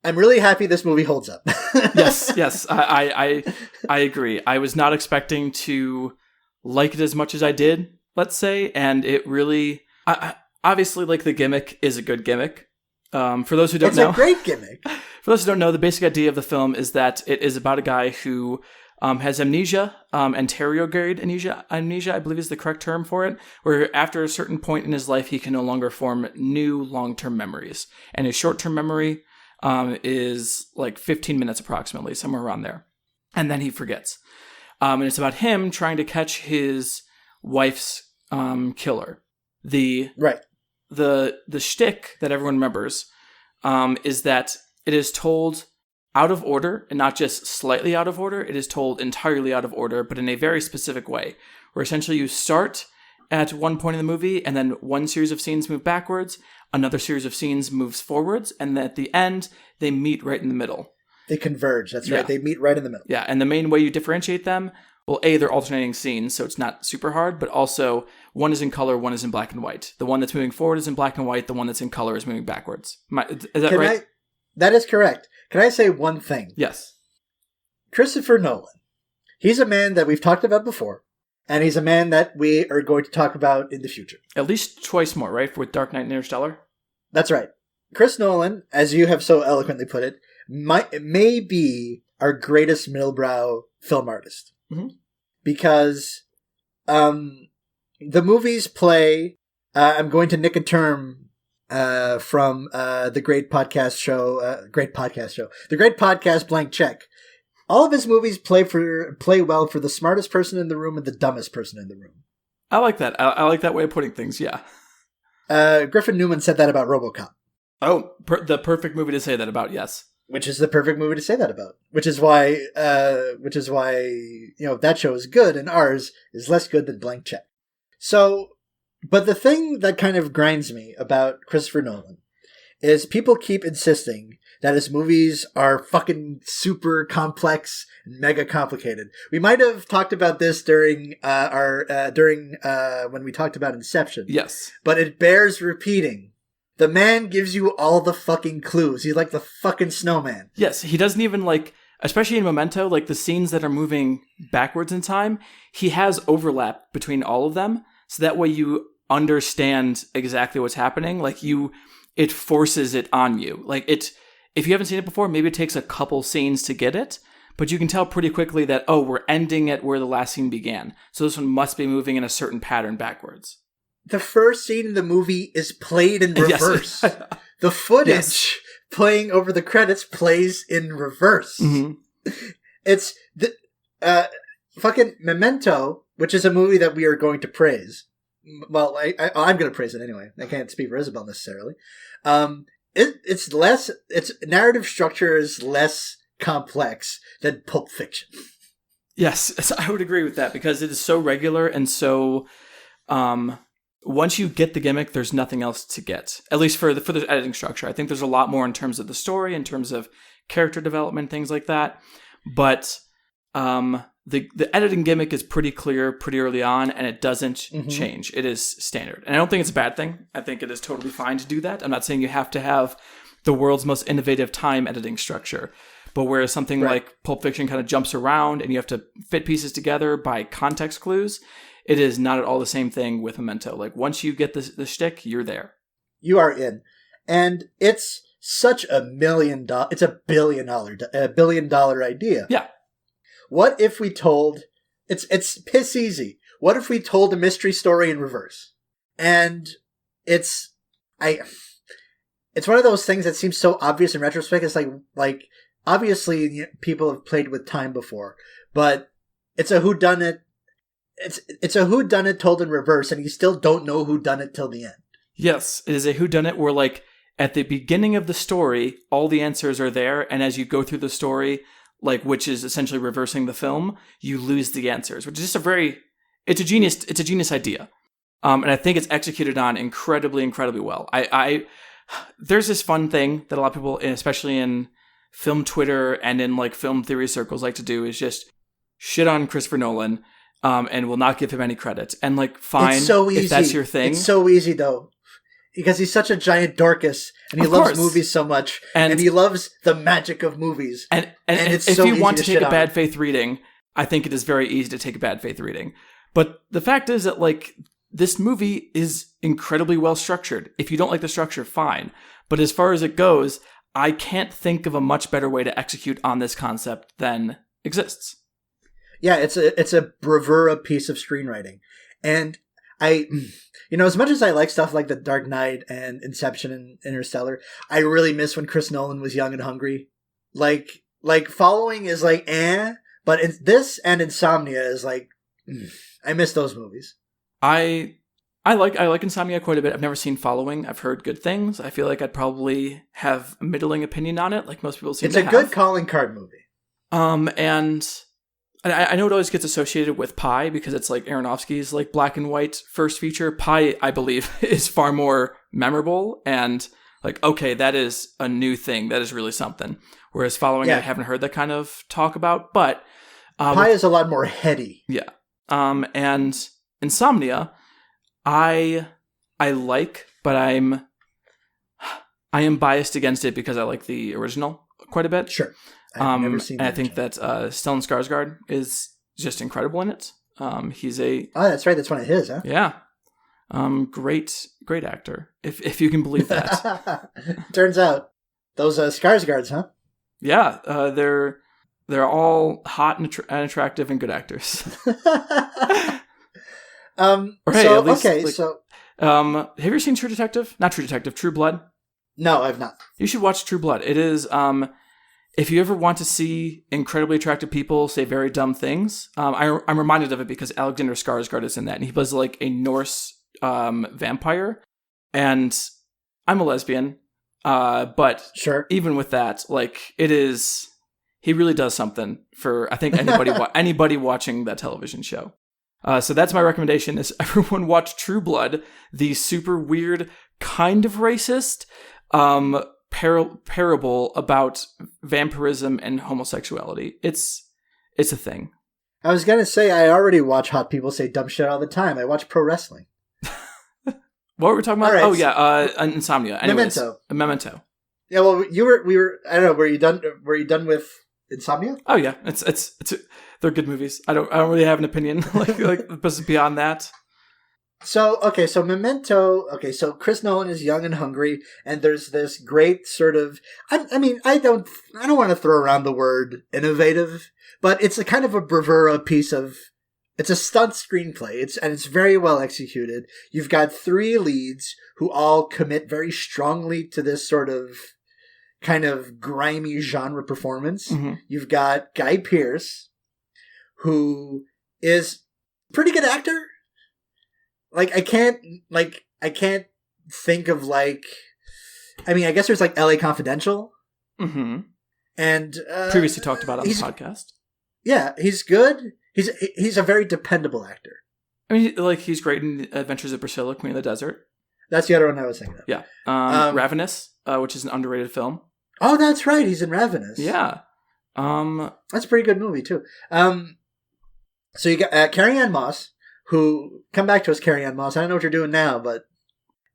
I'm really happy this movie holds up. Yes, I agree. I was not expecting to like it as much as I did, let's say, and it really, obviously, the gimmick is a good gimmick. For those who don't know, it's a great gimmick. For those who don't know, the basic idea of the film is that it is about a guy who has amnesia, anterograde amnesia, I believe is the correct term for it, where after a certain point in his life, he can no longer form new long-term memories, and his short-term memory is 15 minutes approximately, somewhere around there. And then he forgets. And it's about him trying to catch his wife's killer. The shtick that everyone remembers is that it is told out of order, and not just slightly out of order. It is told entirely out of order, but in a very specific way, where essentially you start at one point in the movie, and then one series of scenes move backwards, another series of scenes moves forwards, and then at the end, they meet right in the middle. They converge, that's right. They meet right in the middle. Yeah, and the main way you differentiate them, well, A, they're alternating scenes, so it's not super hard, but also one is in color, one is in black and white. The one that's moving forward is in black and white, the one that's in color is moving backwards. Is that right? That is correct. Can I say one thing? Yes. Christopher Nolan. He's a man that we've talked about before, and he's a man that we are going to talk about in the future. At least twice more, right? With Dark Knight and Interstellar? That's right. Chris Nolan, as you have so eloquently put it, may be our greatest middlebrow film artist. Mm-hmm. Because the movies play... I'm going to nick a term from the great podcast show, The Great Podcast Blank Check. All of his movies play well for the smartest person in the room and the dumbest person in the room. I like that. I like that way of putting things, yeah. Griffin Newman said that about RoboCop. Oh, the perfect movie to say that about, yes. Which is the perfect movie to say that about. Which is why that show is good and ours is less good than Blank Check. So, but the thing that kind of grinds me about Christopher Nolan is people keep insisting that his movies are fucking super complex and mega complicated. We might have talked about this during when we talked about Inception. Yes. But it bears repeating. The man gives you all the fucking clues. He's like the fucking snowman. Yes, he doesn't even especially in Memento, like the scenes that are moving backwards in time, he has overlap between all of them. So that way you understand exactly what's happening. Like it forces it on you. Like if you haven't seen it before, maybe it takes a couple scenes to get it, but you can tell pretty quickly that, oh, we're ending at where the last scene began. So this one must be moving in a certain pattern backwards. The first scene in the movie is played in reverse. Yes. The footage playing over the credits plays in reverse. Mm-hmm. It's the fucking Memento, which is a movie that we are going to praise. Well, I'm going to praise it anyway. I can't speak for Isabelle necessarily. Its narrative structure is less complex than Pulp Fiction. Yes, I would agree with that because it is so regular and so, once you get the gimmick, there's nothing else to get. At least for the editing structure. I think there's a lot more in terms of the story, in terms of character development, things like that. But, the editing gimmick is pretty clear pretty early on, and it doesn't change. It is standard. And I don't think it's a bad thing. I think it is totally fine to do that. I'm not saying you have to have the world's most innovative time editing structure. But whereas something like Pulp Fiction kind of jumps around and you have to fit pieces together by context clues, it is not at all the same thing with Memento. Like, once you get the shtick, you're there. You are in. And it's such a it's a billion dollar idea. Yeah. What if we told, it's piss easy. What if we told a mystery story in reverse? And it's one of those things that seems so obvious in retrospect. It's like obviously people have played with time before, but it's a whodunit. It's a whodunit told in reverse, and you still don't know who done it till the end. Yes, it is a whodunit where, like, at the beginning of the story, all the answers are there, and as you go through the story, like, which is essentially reversing the film, you lose the answers, which is just it's a genius idea. And I think it's executed on incredibly, incredibly well. There's this fun thing that a lot of people, especially in film Twitter and in like film theory circles, like to do is just shit on Christopher Nolan, and will not give him any credit. And like, fine, it's so easy. If that's your thing. It's so easy though. Because he's such a giant Dorcas, and he loves movies so much, and he loves the magic of movies. And it's if so you want to take a bad faith reading, I think it is very easy to take a bad faith reading. But the fact is that, like, this movie is incredibly well structured. If you don't like the structure, fine. But as far as it goes, I can't think of a much better way to execute on this concept than exists. Yeah, it's a bravura piece of screenwriting. And as much as I like stuff like The Dark Knight and Inception and Interstellar, I really miss when Chris Nolan was young and hungry. Like Following is like, but this and Insomnia is like, I miss those movies. I like Insomnia quite a bit. I've never seen Following. I've heard good things. I feel like I'd probably have a middling opinion on it, like most people seem to have. It's a good calling card movie. And I know it always gets associated with Pi because it's like Aronofsky's like black and white first feature. Pi, I believe, is far more memorable and like, okay, that is a new thing. That is really something. Whereas Following, I haven't heard that kind of talk about, but Pi is a lot more heady. Yeah. And Insomnia, I like, but I am biased against it because I like the original quite a bit. Sure. I've never seen and I think that Stellan Skarsgård is just incredible in it. He's a... Oh, that's right. That's one of his, huh? Yeah. Great actor, if you can believe that. Turns out, those Skarsgårds, huh? Yeah, they're all hot and attractive and good actors. Have you seen True Detective? Not True Detective, True Blood? No, I've not. You should watch True Blood. It is, if you ever want to see incredibly attractive people say very dumb things, I'm reminded of it because Alexander Skarsgård is in that, and he plays like a Norse vampire, and I'm a lesbian, but sure. Even with that, like, he really does something for, I think, anybody watching that television show. So that's my recommendation: is everyone watch True Blood, the super weird, kind of racist, parable about vampirism and homosexuality. It's a thing. I was gonna say I already watch hot people say dumb shit all the time. I watch pro wrestling. What were we talking about? Right, Insomnia. Anyways, Memento. Memento. Yeah, well, we were. I don't know. Were you done with Insomnia? Oh yeah, it's they're good movies. I don't really have an opinion like beyond that. So Memento. Okay, so Chris Nolan is young and hungry, and there's this great sort of. I mean, I don't want to throw around the word innovative, but it's a kind of a bravura piece of. It's a stunt screenplay. It's very well executed. You've got 3 leads who all commit very strongly to this sort of kind of grimy genre performance. Mm-hmm. You've got Guy Pearce, who is a pretty good actor. Like I can't think of like. I mean, I guess there's like L.A. Confidential, mm-hmm. and previously talked about on the podcast. Yeah, he's good. He's a very dependable actor. I mean, like he's great in Adventures of Priscilla, Queen of the Desert. That's the other one I was thinking of. Yeah, Ravenous, which is an underrated film. Oh, that's right. He's in Ravenous. Yeah, that's a pretty good movie too. So you got Carrie-Anne Moss, who come back to us, Carrie-Anne Moss. I don't know what you're doing now,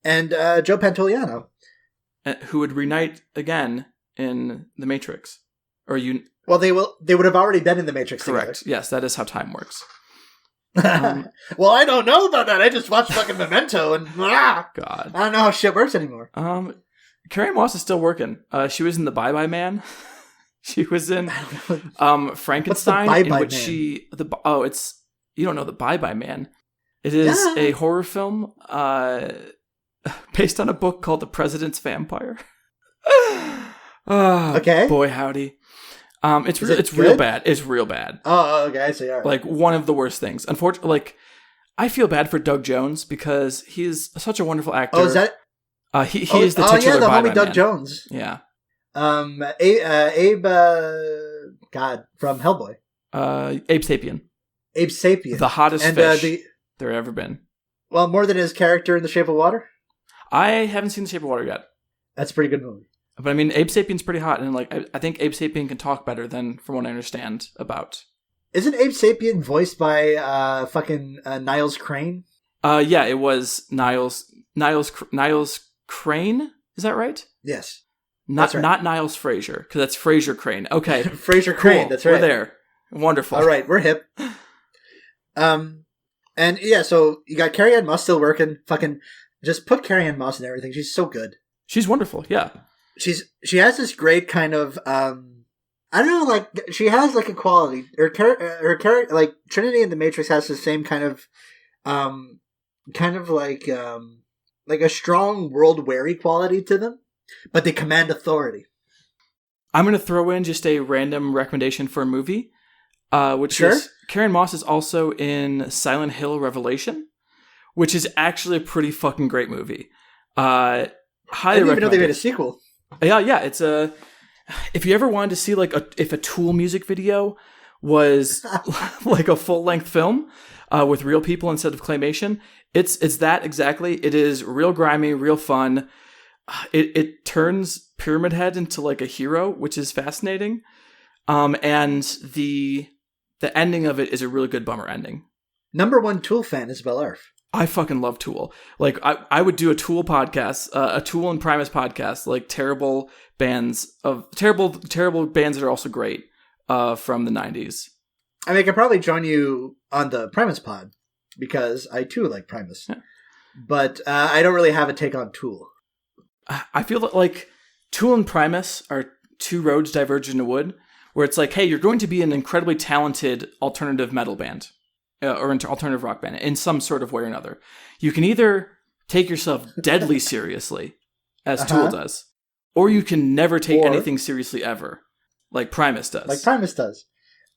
and Joe Pantoliano, who would reunite again in The Matrix, or you. Well, they would have already been in The Matrix. Correct. Together. Yes, that is how time works. Well, I don't know about that. I just watched fucking Memento, and God, I don't know how shit works anymore. Carrie Moss is still working. She was in The Bye-Bye Man. She was in Frankenstein. What's the Bye-Bye in which Man? It's you don't know The Bye-Bye Man. It is a horror film based on a book called The President's Vampire. Okay. Boy, howdy. It's real bad. It's real bad. Oh, okay. I see. All right. Like one of the worst things. Unfortunately, like I feel bad for Doug Jones because he's such a wonderful actor. Oh, is that? He is the titular the Bye-Bye homie Doug Man. Jones. Yeah. Abe. God, from Hellboy. Abe Sapien. Abe Sapien, the hottest fish there ever been. Well, more than his character in The Shape of Water. I haven't seen The Shape of Water yet. That's a pretty good movie. But I mean, Abe Sapien's pretty hot, and like I think Abe Sapien can talk better than, from what I understand, about. Isn't Abe Sapien voiced by Niles Crane? Yeah, it was Niles Crane. Is that right? Yes. Not right. Not Niles Fraser, because that's Fraser Crane. Okay, Fraser Crane. Cool. That's right. We're there. Wonderful. All right, we're hip. And yeah, so you got Carrie-Anne Moss still working. Fucking just put Carrie-Anne Moss in everything. She's so good. She's wonderful. Yeah. She has this great kind of I don't know, like she has like a quality. Her character, like Trinity in The Matrix, has the same kind of like a strong world weary quality to them, but they command authority. I'm going to throw in just a random recommendation for a movie, which is Carrie-Anne Moss is also in Silent Hill Revelation, which is actually a pretty fucking great movie. Highly I didn't even know they made a sequel. Yeah, it's if you ever wanted to see like if a Tool music video was like a full-length film with real people instead of claymation, it's that exactly. It is real grimy, real fun. It turns Pyramid Head into like a hero, which is fascinating. And the ending of it is a really good bummer ending. #1 Tool fan, Isabelle Arf. I fucking love Tool. Like I would do a Tool podcast, a Tool and Primus podcast, like terrible bands that are also great from the 90s. I mean, I could probably join you on the Primus pod because I too like Primus, but I don't really have a take on Tool. I feel that like Tool and Primus are two roads diverging in a wood, where it's like, hey, you're going to be an incredibly talented alternative metal band. Or alternative rock band in some sort of way or another. You can either take yourself deadly seriously, as Tool does, or you can never take anything seriously ever, like Primus does.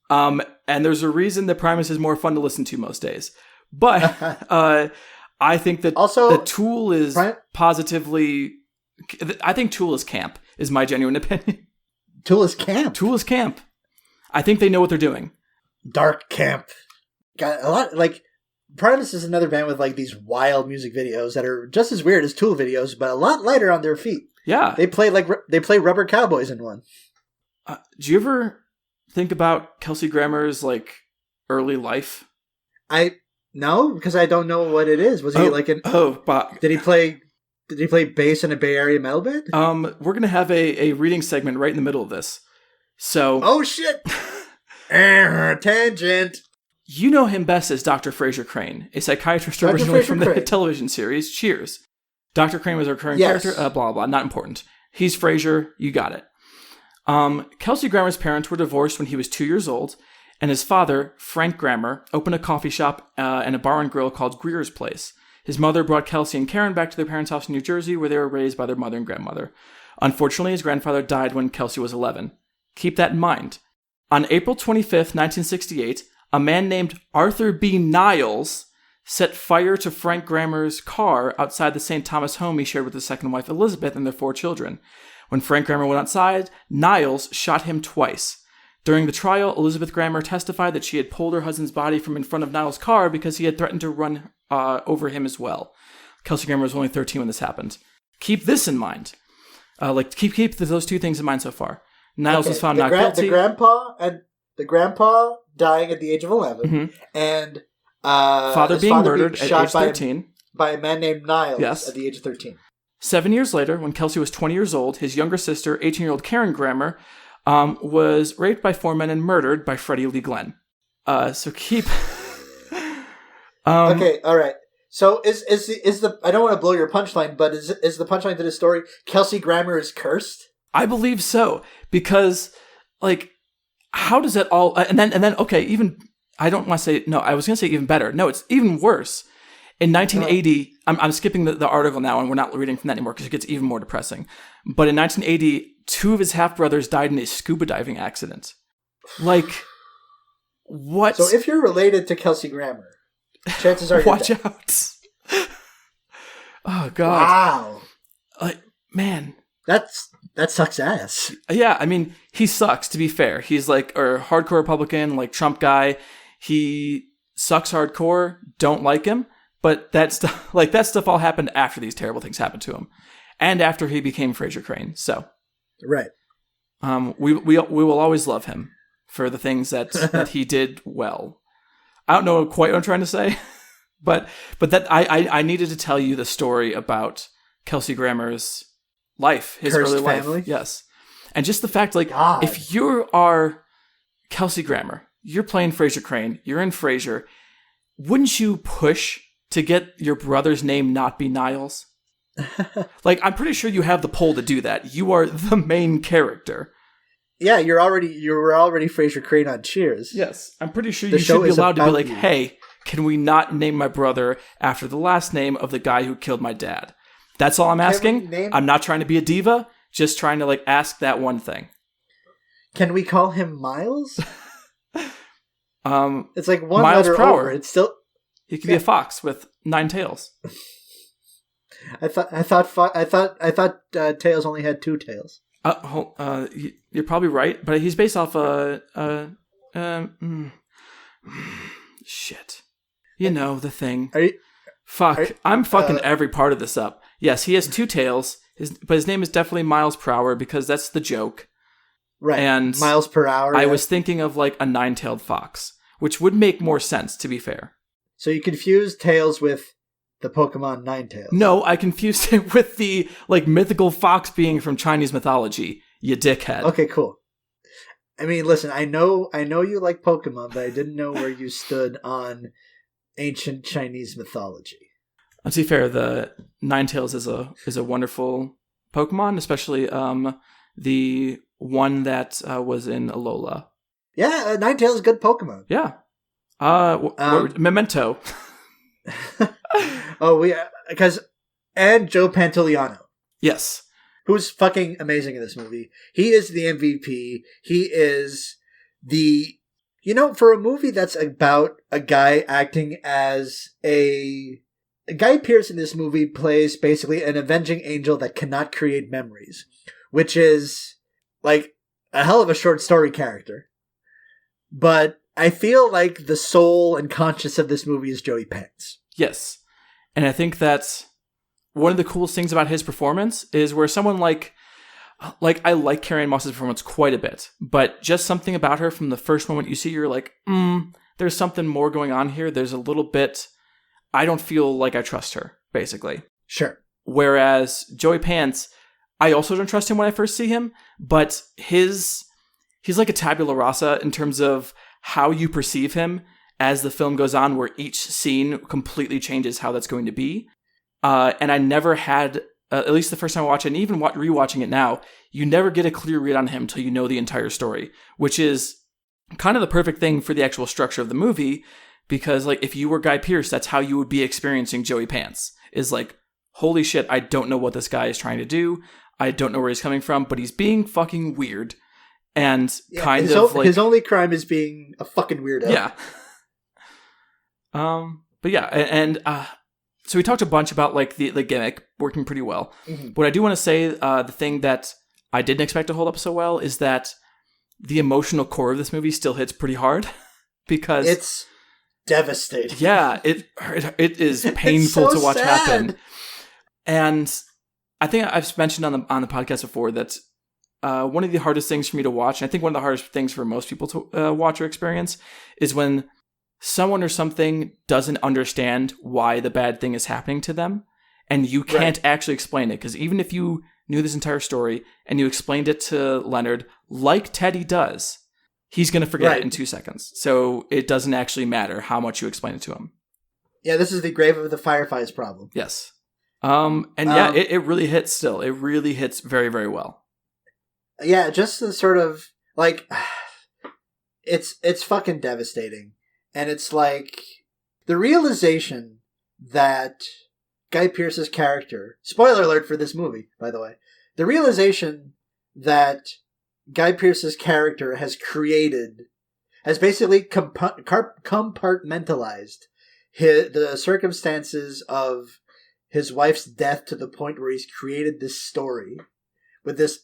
And there's a reason that Primus is more fun to listen to most days. But I think that also, the Tool is positively... I think Tool is camp, is my genuine opinion. Tool is camp? Tool is camp. I think they know what they're doing. Dark camp. Got a lot, like, Primus is another band with like these wild music videos that are just as weird as Tool videos, but a lot lighter on their feet. Yeah, they play Rubber Cowboys in one. Do you ever think about Kelsey Grammer's like early life? No, because I don't know what it is. Was he like an? Did he play bass in a Bay Area metal band? We're gonna have a reading segment right in the middle of this. So, oh shit! Tangent. You know him best as Dr. Fraser Crane, a psychiatrist originally from the television series Cheers. Dr. Crane was a recurring character, blah, blah, not important. He's Fraser, you got it. Kelsey Grammer's parents were divorced when he was 2 years old, and his father, Frank Grammer, opened a coffee shop and a bar and grill called Greer's Place. His mother brought Kelsey and Karen back to their parents' house in New Jersey, where they were raised by their mother and grandmother. Unfortunately, his grandfather died when Kelsey was 11. Keep that in mind. On April 25th, 1968, a man named Arthur B. Niles set fire to Frank Grammer's car outside the St. Thomas home he shared with his second wife, Elizabeth, and their 4 children. When Frank Grammer went outside, Niles shot him twice. During the trial, Elizabeth Grammer testified that she had pulled her husband's body from in front of Niles' car because he had threatened to run over him as well. Kelsey Grammer was only 13 when this happened. Keep this in mind. Keep those 2 things in mind so far. Niles was found not guilty. The grandpa dying at the age of 11, and father being murdered at age 13 by a man named Niles at the age of 13. 7 years later, when Kelsey was 20 years old, his younger sister, 18-year-old Karen Grammer, was raped by 4 men and murdered by Freddie Lee Glenn. So keep. Okay, all right. So is the I don't want to blow your punchline, but is the punchline to this story Kelsey Grammer is cursed? I believe so, because how does that all? And then okay, even I don't want to say no. I was going to say even better. No, it's even worse. In 1980, I'm skipping the article now, and we're not reading from that anymore because it gets even more depressing. But in 1980, 2 of his half-brothers died in a scuba diving accident. What? So if you're related to Kelsey Grammer, chances are you're watch dead. out. Oh, God. Wow. Man. That sucks ass. Yeah, I mean, he sucks, to be fair. He's a hardcore Republican, Trump guy. He sucks hardcore, don't like him. But that stuff all happened after these terrible things happened to him. And after he became Fraser Crane. So. Right. We will always love him for the things that he did well. I don't know quite what I'm trying to say. But that I needed to tell you the story about Kelsey Grammer's life, his Cursed early family? life. Yes. And just the fact, God. if you are Kelsey Grammer, you're playing Fraser Crane, you're in Frasier, wouldn't you push to get your brother's name not be Niles? I'm pretty sure you have the pull to do that. You are the main character. Yeah, you were already Fraser Crane on Cheers. Yes. I'm pretty sure you should be allowed to be hey, can we not name my brother after the last name of the guy who killed my dad? That's all I'm asking. I'm not trying to be a diva, just trying to ask that one thing. Can we call him Miles? It's one Miles letter Prower. over. It's still he could be a fox with 9 tails. I thought tails only had 2 tails. You're probably right, but he's based off shit. You know the thing. I'm fucking every part of this up. Yes, he has 2 tails, but his name is definitely Miles Prower because that's the joke. Right, and miles per hour. I was thinking of a 9-tailed fox, which would make more sense, to be fair. So you confused Tails with the Pokemon Ninetales? No, I confused it with the mythical fox being from Chinese mythology. You dickhead. Okay, cool. I mean, listen, I know you like Pokemon, but I didn't know where you stood on ancient Chinese mythology. To be fair, the Ninetales is a wonderful Pokemon, especially the one that was in Alola. Yeah, Ninetales is a good Pokemon. Yeah. Memento. And Joe Pantoliano. Yes. Who's fucking amazing in this movie. He is the MVP. He is for a movie that's about a guy acting as Guy Pearce in this movie plays basically an avenging angel that cannot create memories, which is a hell of a short story character. But I feel like the soul and conscience of this movie is Joey Pants. Yes. And I think that's one of the coolest things about his performance is where someone I like Carrie-Anne Moss's performance quite a bit, but just something about her from the first moment you see, you're like, there's something more going on here. There's a little bit, I don't feel like I trust her, basically. Sure. Whereas Joey Pants, I also don't trust him when I first see him, but he's he's like a tabula rasa in terms of how you perceive him as the film goes on, where each scene completely changes how that's going to be. And I never had, at least the first time I watched it, and even rewatching it now, you never get a clear read on him until you know the entire story, which is kind of the perfect thing for the actual structure of the movie, because like if you were Guy Pearce, that's how you would be experiencing Joey Pants, is like, holy shit, I don't know what this guy is trying to do. I don't know where he's coming from, but he's being fucking weird. And his only crime is being a fucking weirdo. Yeah. But yeah, and so we talked a bunch about like the gimmick working pretty well. Mm-hmm. What I do want to say, the thing that I didn't expect to hold up so well is that the emotional core of this movie still hits pretty hard because it's devastating. Yeah, it is painful to watch happen. And I think I've mentioned on the podcast before that one of the hardest things for me to watch, and I think one of the hardest things for most people to watch or experience, is when someone or something doesn't understand why the bad thing is happening to them, and you can't actually explain it. Because even if you knew this entire story and you explained it to Leonard, like Teddy does, he's going to forget it in 2 seconds. So it doesn't actually matter how much you explain it to him. Yeah, this is the grave of the fireflies problem. Yes. It really hits still. It really hits very, very well. Yeah, just the sort of, like, it's fucking devastating. And it's like, the realization that Guy Pearce's character, spoiler alert for this movie, by the way, the realization that Guy Pearce's character has basically compartmentalized the circumstances of his wife's death to the point where he's created this story with this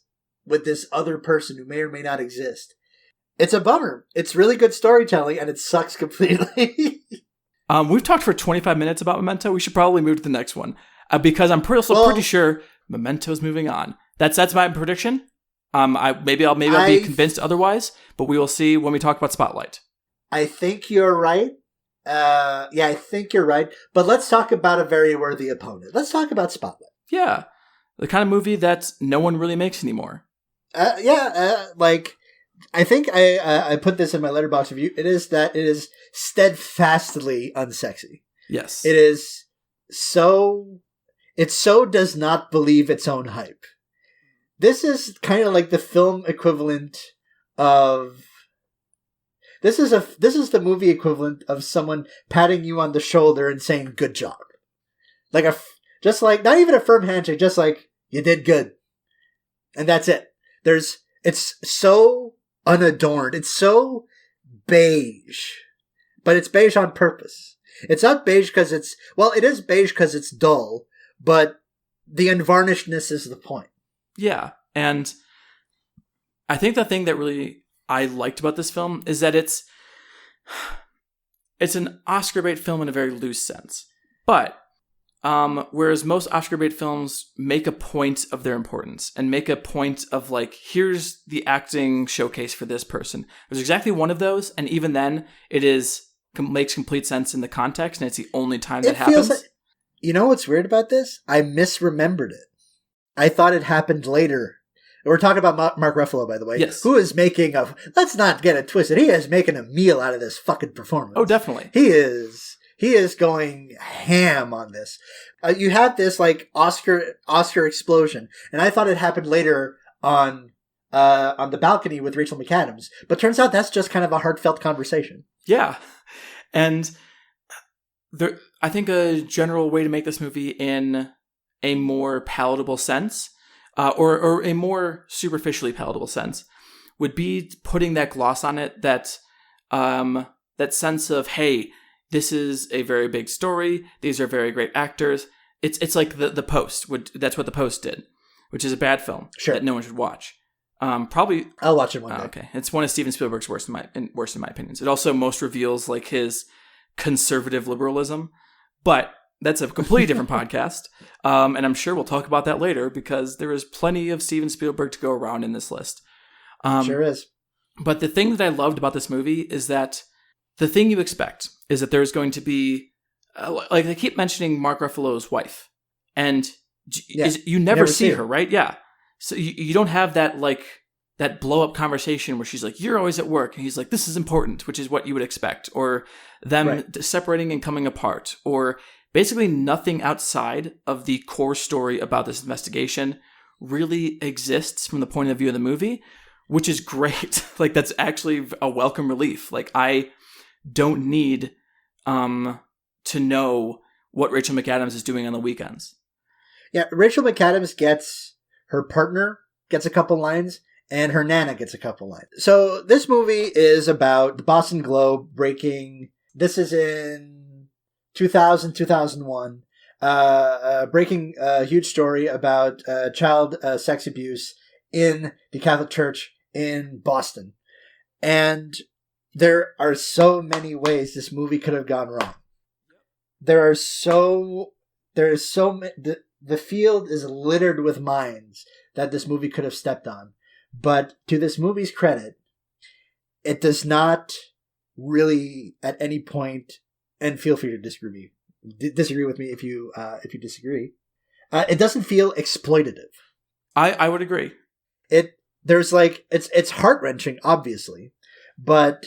other person who may or may not exist. It's a bummer. It's really good storytelling, and it sucks completely. We've talked for 25 minutes about Memento. We should probably move to the next one because I'm pretty sure Memento's moving on. That's my prediction. I'll be convinced otherwise, but we will see when we talk about Spotlight. I think you're right. I think you're right. But let's talk about a very worthy opponent. Let's talk about Spotlight. Yeah, the kind of movie that no one really makes anymore. I think I put this in my letterbox review. It is steadfastly unsexy. Yes. It does not believe its own hype. This is kind of like the film equivalent of this is the movie equivalent of someone patting you on the shoulder and saying good job. Like not even a firm handshake, just like you did good. And that's it. It's so unadorned. It's so beige. But it's beige on purpose. It's not beige because it is beige because it's dull, but the unvarnishedness is the point. Yeah. And I think the thing that really I liked about this film is that it's an Oscar bait film in a very loose sense. But whereas most Oscar bait films make a point of their importance and make a point of like, here's the acting showcase for this person. There's exactly one of those, and even then, makes complete sense in the context, and it's the only time that happens. You know what's weird about this? I misremembered it. I thought it happened later. We're talking about Mark Ruffalo, by the way. Yes. Who is making let's not get it twisted. He is making a meal out of this fucking performance. Oh, definitely. He is going ham on this. You have this like Oscar explosion, and I thought it happened later on the balcony with Rachel McAdams. But turns out that's just kind of a heartfelt conversation. Yeah, and I think a general way to make this movie in a more palatable sense, or a more superficially palatable sense, would be putting that gloss on it, that sense of, hey, this is a very big story. These are very great actors. It's like the Post. That's what The Post did, which is a bad film that no one should watch. Probably I'll watch it one day. Okay, it's one of Steven Spielberg's worst in my opinions. It also most reveals like his conservative liberalism, but that's a completely different podcast. And I'm sure we'll talk about that later because there is plenty of Steven Spielberg to go around in this list. Sure is. But the thing that I loved about this movie is that the thing you expect is that there's going to be, like they keep mentioning Mark Ruffalo's wife, and you never see her, right? Yeah. So you don't have that like that blow up conversation where she's like, "You're always at work," and he's like, "This is important," which is what you would expect, or them separating and coming apart, or basically nothing outside of the core story about this investigation really exists from the point of view of the movie, which is great. Like, that's actually a welcome relief. Like, I don't need to know what Rachel McAdams is doing on the weekends. Yeah, Rachel McAdams her partner gets a couple lines, and her nana gets a couple lines. So this movie is about the Boston Globe breaking, this is in 2000, 2001, breaking a huge story about child sex abuse in the Catholic Church in Boston. And there are so many ways this movie could have gone wrong. There is so many, the field is littered with mines that this movie could have stepped on. But to this movie's credit, it does not really at any point, and feel free to disagree with me if you disagree. It doesn't feel exploitative. I would agree. It's heart-wrenching, obviously, but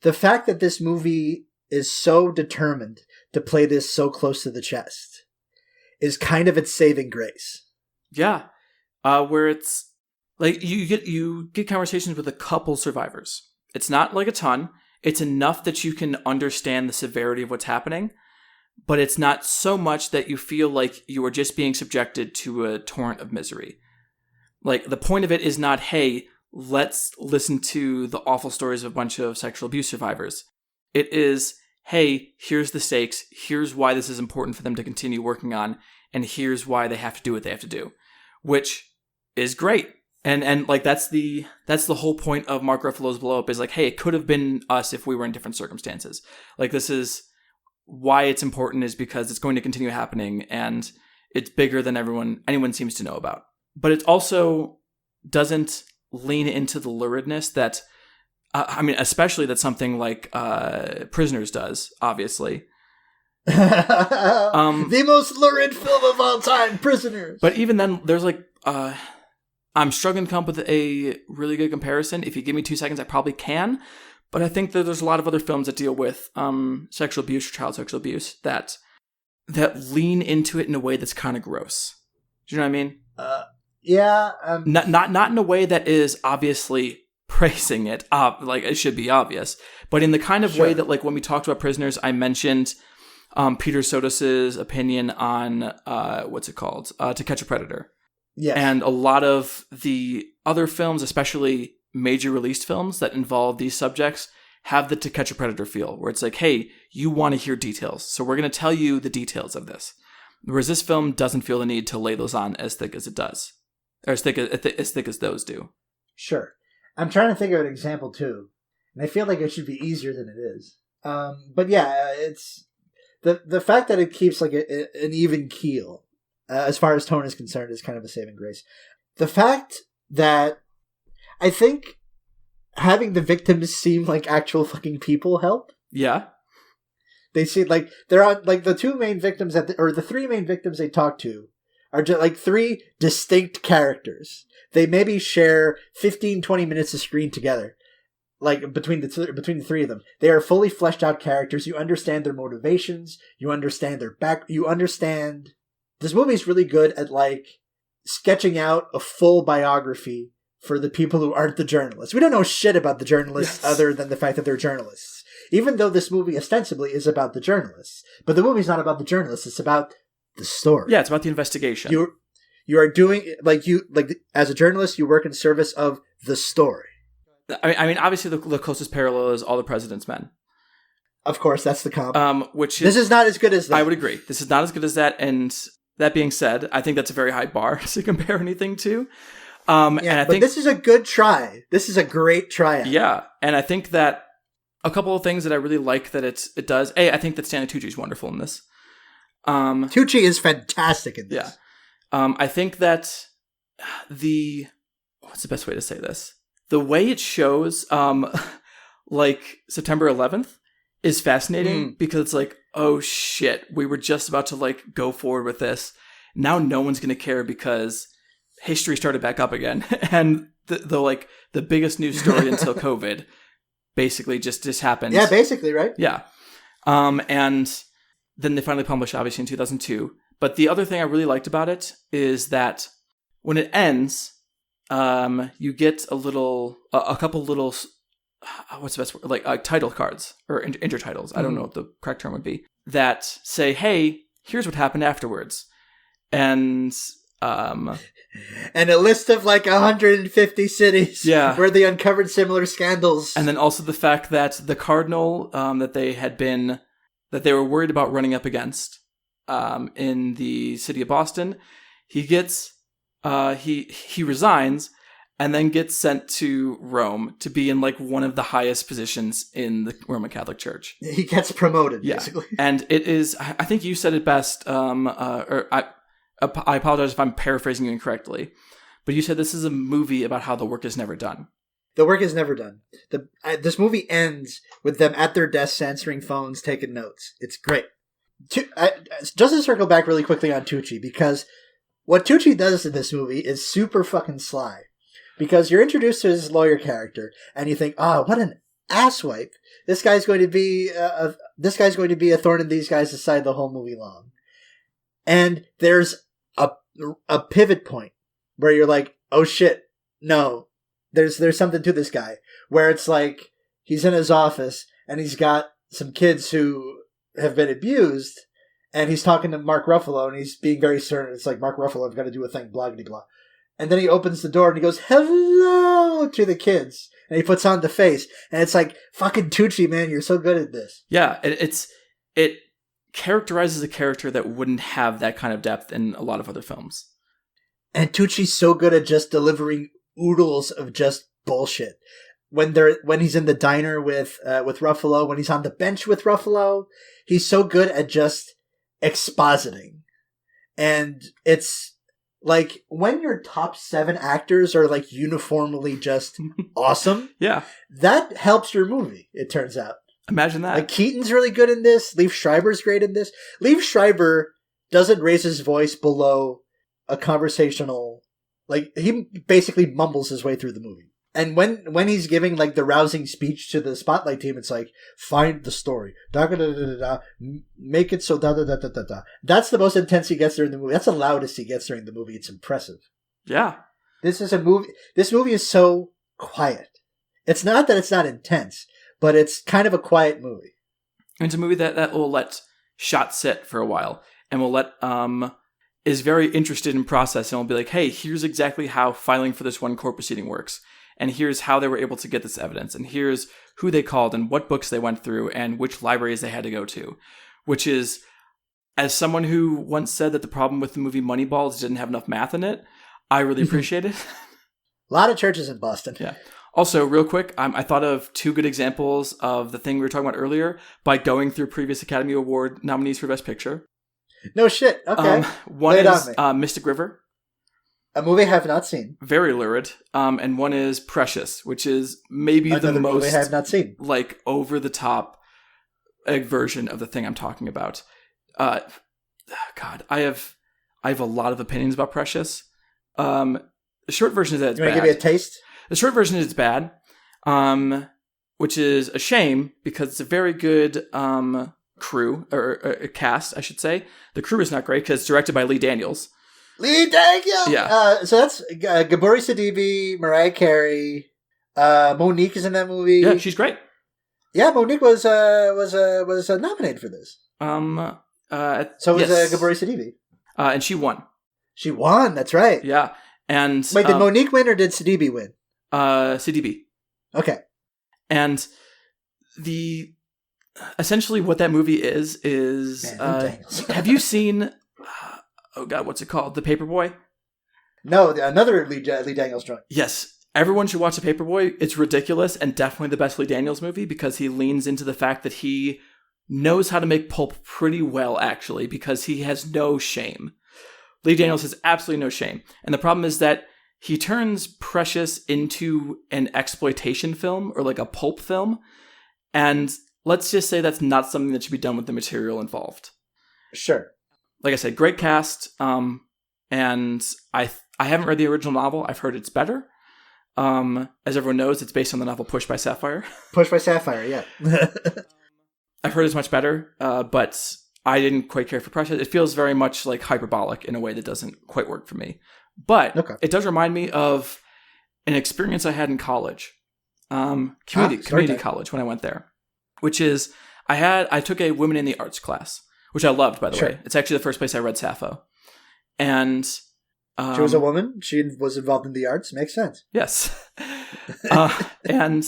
the fact that this movie is so determined to play this so close to the chest is kind of its saving grace. Yeah. Where it's like you get conversations with a couple survivors. It's not like a ton. It's enough that you can understand the severity of what's happening, but it's not so much that you feel like you are just being subjected to a torrent of misery. Like, the point of it is not, hey, let's listen to the awful stories of a bunch of sexual abuse survivors. It is, hey, here's the stakes, here's why this is important for them to continue working on, and here's why they have to do what they have to do, which is great. And like, that's the whole point of Mark Ruffalo's Blow Up, is like, hey, it could have been us if we were in different circumstances. Like, this is why it's important, is because it's going to continue happening, and it's bigger than anyone seems to know about. But it also doesn't lean into the luridness that, especially that something like Prisoners does, obviously. The most lurid film of all time, Prisoners. But even then, there's like, I'm struggling to come up with a really good comparison. If you give me 2 seconds, I probably can. But I think that there's a lot of other films that deal with sexual abuse or child sexual abuse that lean into it in a way that's kind of gross. Do you know what I mean? Yeah. Not in a way that is obviously praising it, like it should be obvious, but in the kind of way that, like, when we talked about Prisoners, I mentioned Peter Sotos' opinion on what's it called? To Catch a Predator. Yes. And a lot of the other films, especially major released films that involve these subjects, have the To Catch a Predator feel, where it's like, hey, you want to hear details, so we're going to tell you the details of this. Whereas this film doesn't feel the need to lay those on as thick as it does. Or as thick as those do. Sure. I'm trying to think of an example too, and I feel like it should be easier than it is. But yeah, it's the fact that it keeps like an even keel as far as tone is concerned is kind of a saving grace. The fact that I think having the victims seem like actual fucking people help. Yeah. They seem like they're on, like, the two main victims the three main victims they talk to are just like three distinct characters. They maybe share 15-20 minutes of screen together, like between the three of them. They are fully fleshed out characters. You understand their motivations. You understand their back. You understand. This movie is really good at, like, sketching out a full biography for the people who aren't the journalists. We don't know shit about the journalists other than the fact that they're journalists. Even though this movie ostensibly is about the journalists, but the movie's not about the journalists. It's about the story. Yeah, it's about the investigation. You are doing, as a journalist, you work in service of the story. I mean, obviously the closest parallel is All the President's Men. Of course, that's the comp. This is not as good as that. I would agree. This is not as good as that. And that being said, I think that's a very high bar to compare anything to. And I think this is a good try. This is a great try. Yeah, and I think that a couple of things that I really like that it does. I think that Stanley Tucci is wonderful in this. Tucci is fantastic in this. Yeah. I think that what's the best way to say this? The way it shows, like September 11th is fascinating because it's like, oh shit, we were just about to, like, go forward with this. Now no one's going to care because history started back up again. And the biggest news story until COVID basically just happened. Yeah, basically, right? Yeah. And then they finally published, obviously, in 2002. But the other thing I really liked about it is that when it ends, you get a couple little, what's the best word? Like title cards or intertitles. I don't know what the correct term would be. That say, hey, here's what happened afterwards. And a list of like 150 cities where they uncovered similar scandals. And then also the fact that the cardinal that they were worried about running up against in the city of Boston, he gets he resigns and then gets sent to Rome to be in like one of the highest positions in the Roman Catholic Church. He gets promoted, basically. And it is, I think you said it best, I apologize if I'm paraphrasing you incorrectly, but you said this is a movie about how the work is never done. The work is never done. This movie ends with them at their desks answering phones, taking notes. It's great. Just to circle back really quickly on Tucci, because what Tucci does in this movie is super fucking sly. Because you're introduced to his lawyer character, and you think, oh, what an asswipe. This guy's going to be a thorn in these guys' side the whole movie long. And there's a pivot point where you're like, oh shit, no, there's something to this guy. Where it's like, he's in his office, and he's got some kids who have been abused, and he's talking to Mark Ruffalo, and he's being very stern. It's like, Mark Ruffalo, I've got to do a thing, blah, blah, blah. And then he opens the door and he goes, hello to the kids. And he puts on the face. And it's like, fucking Tucci, man, you're so good at this. Yeah, it characterizes a character that wouldn't have that kind of depth in a lot of other films. And Tucci's so good at just delivering oodles of just bullshit. When he's in the diner with Ruffalo, when he's on the bench with Ruffalo, he's so good at just expositing. And it's like, when your top 7 actors are like uniformly just awesome, yeah, that helps your movie, it turns out. Imagine that. Like, Keaton's really good in this. Liev Schreiber's great in this. Liev Schreiber doesn't raise his voice below a conversational, like, he basically mumbles his way through the movie. And when he's giving like the rousing speech to the Spotlight team, it's like, find the story, make it so da. That's the most intense he gets during the movie. That's the loudest he gets during the movie. It's impressive. Yeah. This movie is so quiet. It's not that it's not intense, but it's kind of a quiet movie. It's a movie that will let shots sit for a while, and will let is very interested in process, and will be like, hey, here's exactly how filing for this one court proceeding works. And here's how they were able to get this evidence. And here's who they called and what books they went through and which libraries they had to go to. Which is, as someone who once said that the problem with the movie Moneyball is it didn't have enough math in it, I really appreciate it. A lot of churches in Boston. Yeah. Also, real quick, I thought of 2 good examples of the thing we were talking about earlier by going through previous Academy Award nominees for Best Picture. No shit. Okay. One is Mystic River. A movie I have not seen. Very lurid. And one is Precious, which is maybe Another the most movie I have not seen. Like over the top version of the thing I'm talking about. God, I have a lot of opinions about Precious. The short version is that it's bad. You want to give me a taste? The short version is it's bad, which is a shame because it's a very good crew or cast, I should say. The crew is not great because it's directed by Lee Daniels. Lee Daniels! Yeah. So that's Gabourey Sidibe, Mariah Carey, Monique is in that movie. Yeah, she's great. Yeah, Monique was nominated for this. So was Gabourey Sidibe. And she won. She won, that's right. Yeah. And wait, did Monique win or did Sidibe win? Sidibe. Okay. And essentially what that movie is have you seen oh god, what's it called? The Paperboy? No, another Lee Daniels joint. Yes. Everyone should watch The Paperboy. It's ridiculous and definitely the best Lee Daniels movie because he leans into the fact that he knows how to make pulp pretty well, actually, because he has no shame. Lee Daniels has absolutely no shame. And the problem is that he turns Precious into an exploitation film or like a pulp film. And let's just say that's not something that should be done with the material involved. Sure. Like I said, great cast. And I haven't read the original novel. I've heard it's better. As everyone knows, it's based on the novel Push by Sapphire. Push by Sapphire, yeah. I've heard it's much better, but I didn't quite care for Precious. It feels very much like hyperbolic in a way that doesn't quite work for me. But It does remind me of an experience I had in college, community college when I went there, which is I took a Women in the Arts class, which I loved, by the way. It's actually the first place I read Sappho. And she was a woman. She was involved in the arts. Makes sense. Yes. And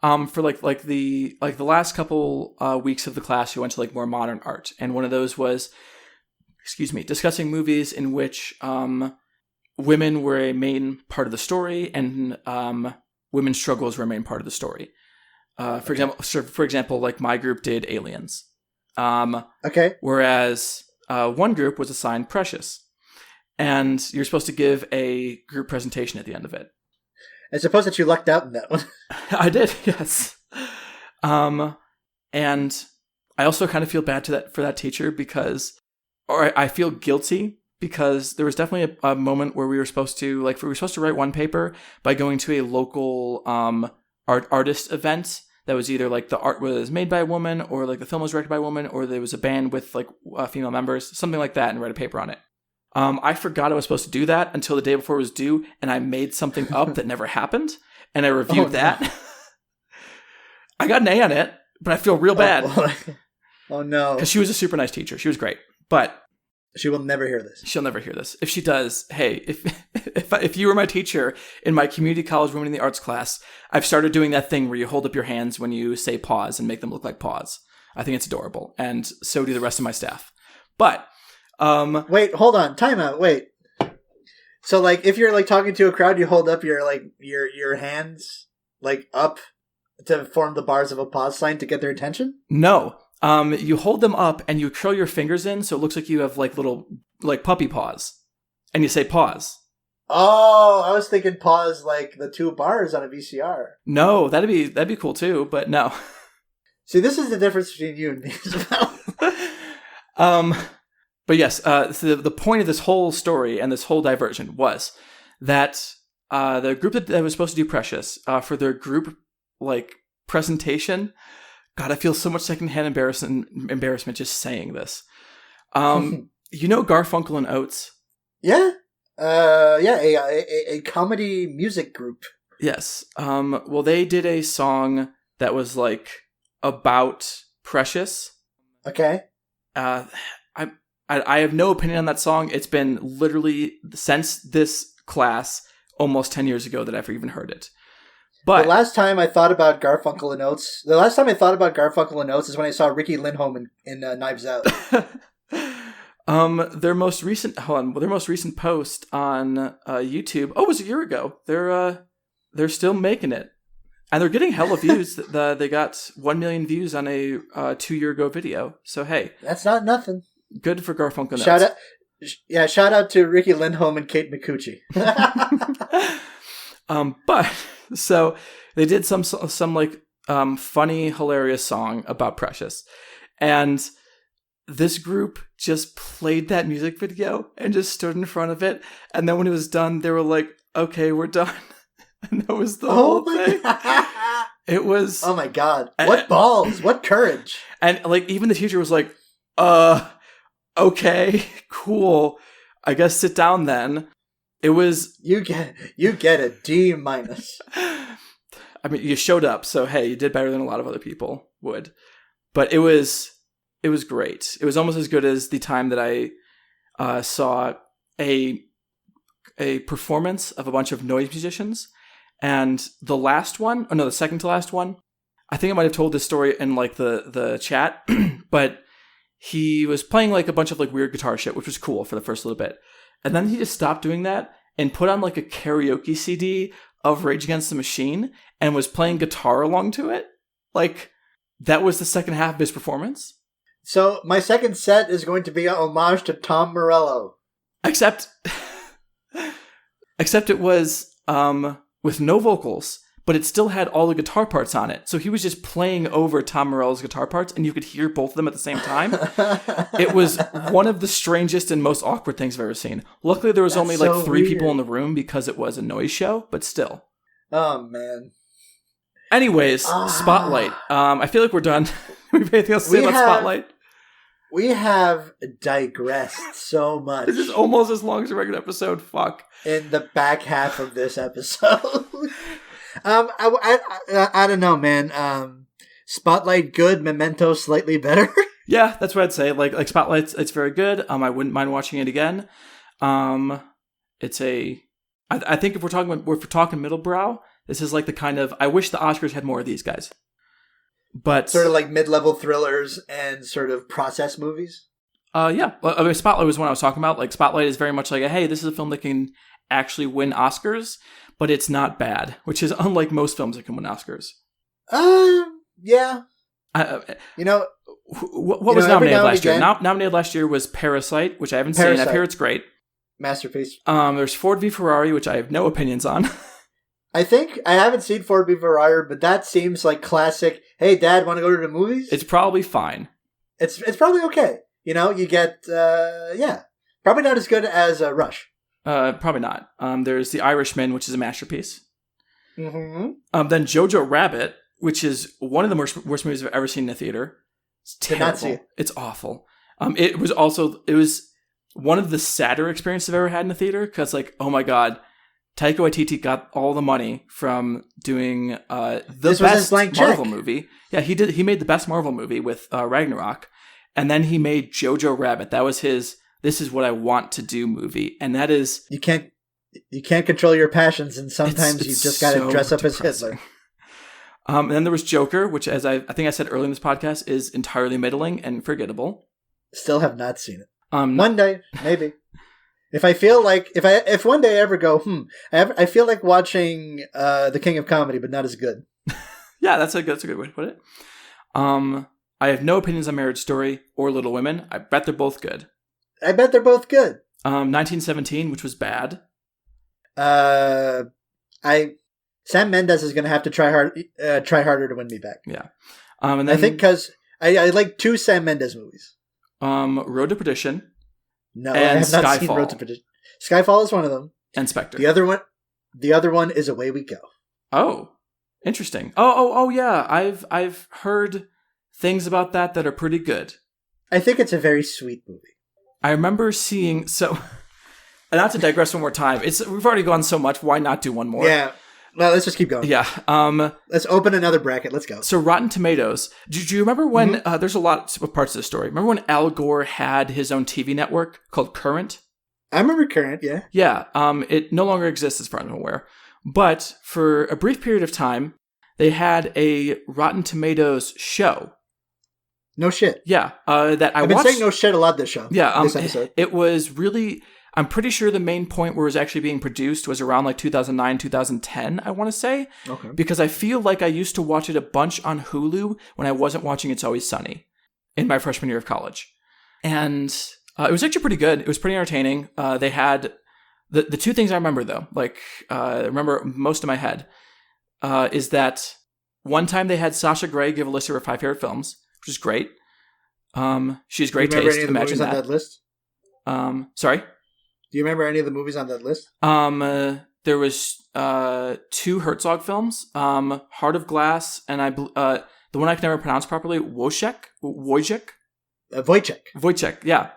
for like the last couple weeks of the class, we went to like more modern art, and one of those was, discussing movies in which women were a main part of the story, and women's struggles were a main part of the story. For example, like my group did Aliens. Whereas one group was assigned Precious, and you're supposed to give a group presentation at the end of it. I suppose that you lucked out in that one. I did, yes. And I also kind of feel bad for that teacher I feel guilty because there was definitely a moment where we were supposed to write one paper by going to a local artist event that was either like the art was made by a woman, or like the film was directed by a woman, or there was a band with like female members, something like that, and write a paper on it. I forgot I was supposed to do that until the day before it was due, and I made something up that never happened, and I reviewed that. I got an A on it, but I feel real bad. Oh no. Because she was a super nice teacher. She was great. But she will never hear this. She'll never hear this. If she does, hey, if you were my teacher in my community college Women in the Arts class, I've started doing that thing where you hold up your hands when you say pause and make them look like paws. I think it's adorable. And so do the rest of my staff. But wait, hold on. Time out. Wait. So like if you're like talking to a crowd, you hold up your hands like up to form the bars of a pause sign to get their attention? No. You hold them up and you curl your fingers in so it looks like you have like little like puppy paws. And you say pause. Oh, I was thinking pause like the two bars on a VCR. No, that'd be cool too, but no. See, this is the difference between you and me as well. But yes, so the point of this whole story and this whole diversion was that the group that was supposed to do Precious for their group like presentation. God, I feel so much secondhand embarrassment just saying this. You know Garfunkel and Oates? Yeah. A comedy music group. Yes. Well, they did a song that was like about Precious. Okay. I have no opinion on that song. It's been literally since this class almost 10 years ago that I've even heard it. But the last time I thought about Garfunkel and Oates is when I saw Ricky Lindholm in Knives Out. Their most recent post on YouTube. Oh, it was a year ago. They're still making it, and they're getting hella views. They got 1 million views on a 2-year ago video. So hey, that's not nothing. Good for Garfunkel and Oates. Shout out to Ricky Lindholm and Kate McCucci. But so they did some like funny, hilarious song about Precious, and this group just played that music video and just stood in front of it. And then when it was done, they were like, "Okay, we're done." And that was the whole thing. It was. Oh my God! What balls! What courage! And like even the teacher was like, okay, cool. I guess sit down then." It was you get a D-. I mean, you showed up, so hey, you did better than a lot of other people would. But it was great. It was almost as good as the time that I saw a performance of a bunch of noise musicians, and the second to last one. I think I might have told this story in like the chat, but he was playing like a bunch of like weird guitar shit, which was cool for the first little bit. And then he just stopped doing that and put on like a karaoke CD of Rage Against the Machine and was playing guitar along to it. Like, that was the second half of his performance. So my second set is going to be an homage to Tom Morello. Except it was with no vocals, but it still had all the guitar parts on it. So he was just playing over Tom Morello's guitar parts, and you could hear both of them at the same time. It was one of the strangest and most awkward things I've ever seen. Luckily, there was only like 3 people in the room because it was a noise show, but still. Oh, man. Anyways, Spotlight. I feel like we're done. We have anything else to say about Spotlight? We have digressed so much. This is almost as long as a regular episode. Fuck. In the back half of this episode. I don't know, man. Spotlight good, Memento slightly better. Yeah, that's what I'd say. Like Spotlight, it's very good. I wouldn't mind watching it again. It's I think if we're talking middlebrow, this is like the kind of, I wish the Oscars had more of these guys. But sort of like mid-level thrillers and sort of process movies. Yeah. Well, I mean, Spotlight was one I was talking about. Like Spotlight is very much like, hey, this is a film that can actually win Oscars, but it's not bad, which is unlike most films that can win Oscars. Yeah. What was nominated last year? Nominated last year was Parasite, which I haven't seen. I hear it's great. Masterpiece. There's Ford v Ferrari, which I have no opinions on. I think I haven't seen Ford v Ferrari, but that seems like classic. Hey, Dad, want to go to the movies? It's probably fine. It's probably okay. You get probably not as good as Rush. Probably not. There's The Irishman, which is a masterpiece. Mm-hmm. Then Jojo Rabbit, which is one of the worst movies I've ever seen in a theater. It's terrible. Did not see it. It's awful. It was one of the sadder experiences I've ever had in a theater because, like, oh my god, Taika Waititi got all the money from doing the best Marvel movie. Yeah, he did. He made the best Marvel movie with Ragnarok, and then he made Jojo Rabbit. That was his "This is what I want to do" movie, and that is you can't control your passions, and sometimes you just got to dress up as Hitler. And then there was Joker, which, as I think I said earlier in this podcast, is entirely middling and forgettable. Still have not seen it. One day, maybe. If I feel like if one day I ever go, I feel like watching The King of Comedy, but not as good. Yeah, that's a good way to put it. I have no opinions on Marriage Story or Little Women. I bet they're both good. 1917, which was bad. Sam Mendes is going to have to try harder to win me back. Yeah. And then I think because I like two Sam Mendes movies. Road to Perdition. No, I have not seen Road to Perdition. Skyfall is one of them. And Spectre. The other one is Away We Go. Oh, interesting. Oh, yeah. I've heard things about that are pretty good. I think it's a very sweet movie. I remember seeing not to digress one more time. We've already gone so much. Why not do one more? Yeah. Well, let's just keep going. Yeah. Let's open another bracket. Let's go. So Rotten Tomatoes. Do you remember when, there's a lot of parts of the story. Remember when Al Gore had his own TV network called Current? I remember Current, yeah. Yeah. It no longer exists as far as I'm aware. But for a brief period of time, they had a Rotten Tomatoes show. No shit. Yeah. That I've been saying no shit a lot this show. Yeah. This episode. It was really... I'm pretty sure the main point where it was actually being produced was around like 2009, 2010, I want to say. Okay. Because I feel like I used to watch it a bunch on Hulu when I wasn't watching It's Always Sunny in my freshman year of college. And it was actually pretty good. It was pretty entertaining. They had... The two things I remember, though, I remember most in my head, is that one time they had Sasha Grey give a list of her 5 favorite films, which is great. She has great taste. Imagine that. On that list? Sorry? Do you remember any of the movies on that list? There was 2 Herzog films, Heart of Glass, and the one I can never pronounce properly, Wojciech. Yeah.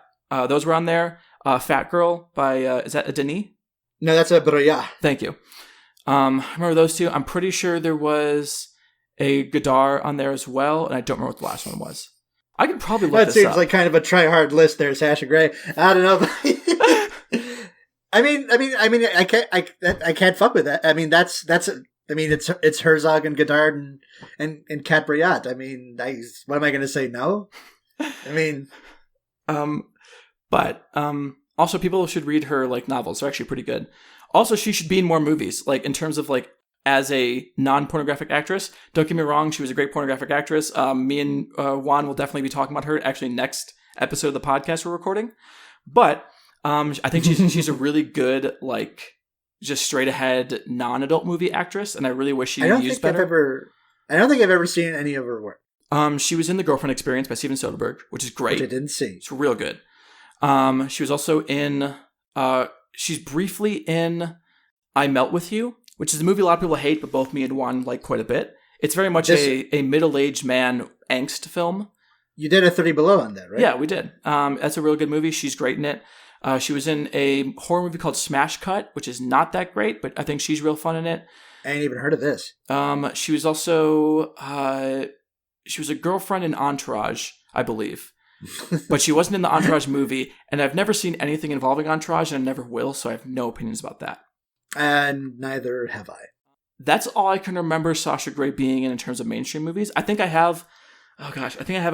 Those were on there. Fat Girl by, is that a Denis? No, that's a Broya. Thank you. I remember those 2. I'm pretty sure there was a Godard on there as well, and I don't remember what the last one was. I could probably look this up. That seems like kind of a try-hard list there, Sasha Grey. I don't know. I mean, I can't fuck with that. I mean, it's Herzog and Godard and Cat Briat. I mean, what am I going to say? No. I mean, but also people should read her novels. They're actually pretty good. Also, she should be in more movies. In terms of as a non-pornographic actress. Don't get me wrong, she was a great pornographic actress. Me and Juan will definitely be talking about her actually next episode of the podcast we're recording. But I think she's a really good, just straight ahead non-adult movie actress, and I really wish she used better. I don't think I've ever seen any of her work. She was in The Girlfriend Experience by Steven Soderbergh, which is great. Which I didn't see. It's real good. She was also in. She's briefly in I Melt With You, which is a movie a lot of people hate, but both me and Juan like quite a bit. It's very much a middle-aged man angst film. You did a 30 Below on that, right? Yeah, we did. That's a real good movie. She's great in it. She was in a horror movie called Smash Cut, which is not that great, but I think she's real fun in it. I ain't even heard of this. She was also she was a girlfriend in Entourage, I believe. But she wasn't in the Entourage movie, and I've never seen anything involving Entourage, and I never will, so I have no opinions about that. And neither have I. That's all I can remember Sasha Grey being in terms of mainstream movies. I think I have a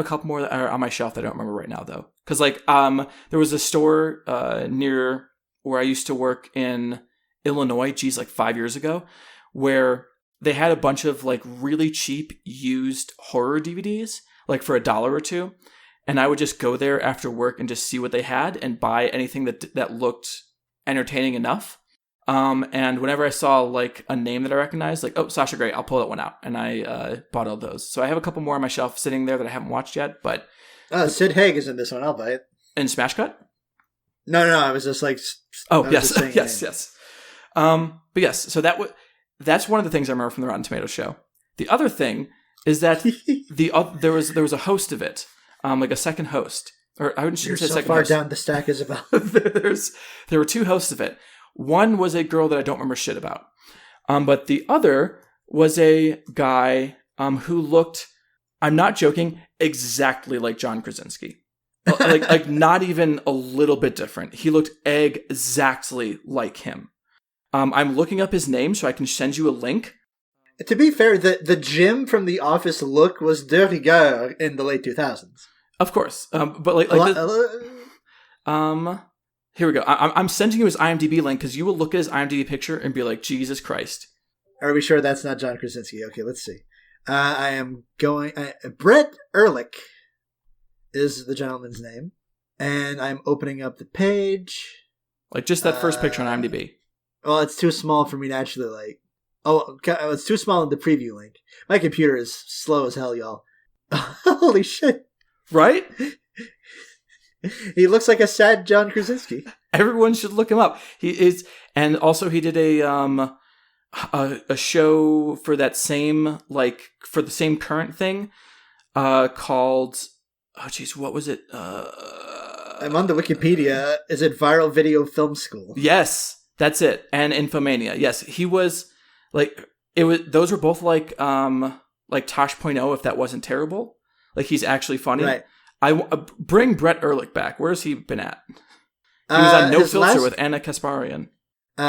couple more that are on my shelf that I don't remember right now, though. Because, there was a store near where I used to work in Illinois, 5 years ago, where they had a bunch of, really cheap used horror DVDs, for $1 or $2. And I would just go there after work and just see what they had and buy anything that looked entertaining enough. And whenever I saw a name that I recognized, Sasha Grey, I'll pull that one out. And I bought all those. So I have a couple more on my shelf sitting there that I haven't watched yet. But Sid Haig is in this one. I'll buy it. In Smash Cut? No. I was just yes. But yes, so that's one of the things I remember from the Rotten Tomatoes show. The other thing is that there was a host of it, a second host. Or I shouldn't say second host. You're so far down the stack, Isabelle. There were two hosts of it. One was a girl that I don't remember shit about. But the other was a guy who looked, I'm not joking, exactly like John Krasinski. Not even a little bit different. He looked exactly like him. I'm looking up his name so I can send you a link. To be fair, the Jim from The Office look was de rigueur in the late 2000s. Of course. Here we go. I'm sending you his IMDb link because you will look at his IMDb picture and be like, Jesus Christ. Are we sure that's not John Krasinski? Okay, let's see. I am going... Brett Ehrlich is the gentleman's name. And I'm opening up the page. Just that first picture on IMDb. Well, it's too small for me to actually it's too small in the preview link. My computer is slow as hell, y'all. Holy shit. Right? He looks like a sad John Krasinski. Everyone should look him up. He is, and also he did a show for that same for the same current thing, called what was it? I'm on the Wikipedia. Is it Viral Video Film School? Yes, that's it. And Infomania. Yes, he was those were both like Tosh.0 if that wasn't terrible. He's actually funny. Right. I bring Brett Ehrlich back. Where has he been at? He was on No Filter with Anna Kasparian.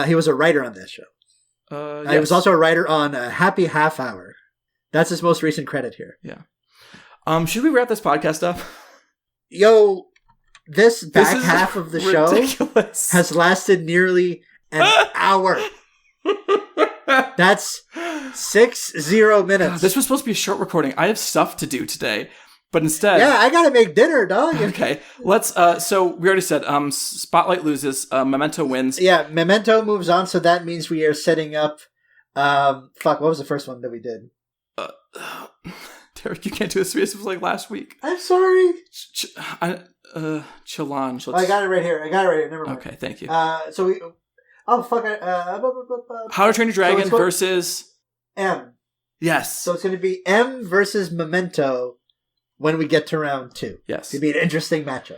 He was a writer on that show. Yes. He was also a writer on Happy Half Hour. That's his most recent credit here. Yeah. Should we wrap this podcast up? Yo, this back half of the ridiculous. Show has lasted nearly an hour. That's 60 minutes. This was supposed to be a short recording. I have stuff to do today. But instead... Yeah, I gotta make dinner, dog. Okay. Let's... so, we already said, Spotlight loses, Memento wins. Yeah, Memento moves on, so that means we are setting up... what was the first one that we did? Derek, you can't do this. This was last week. I'm sorry. Challenge. I got it right here. Never mind. Okay, thank you. So we... Oh, fuck. How to Train Your Dragon versus... M. Yes. So it's going to be M versus Memento... when we get to round 2. Yes. It'd be an interesting matchup.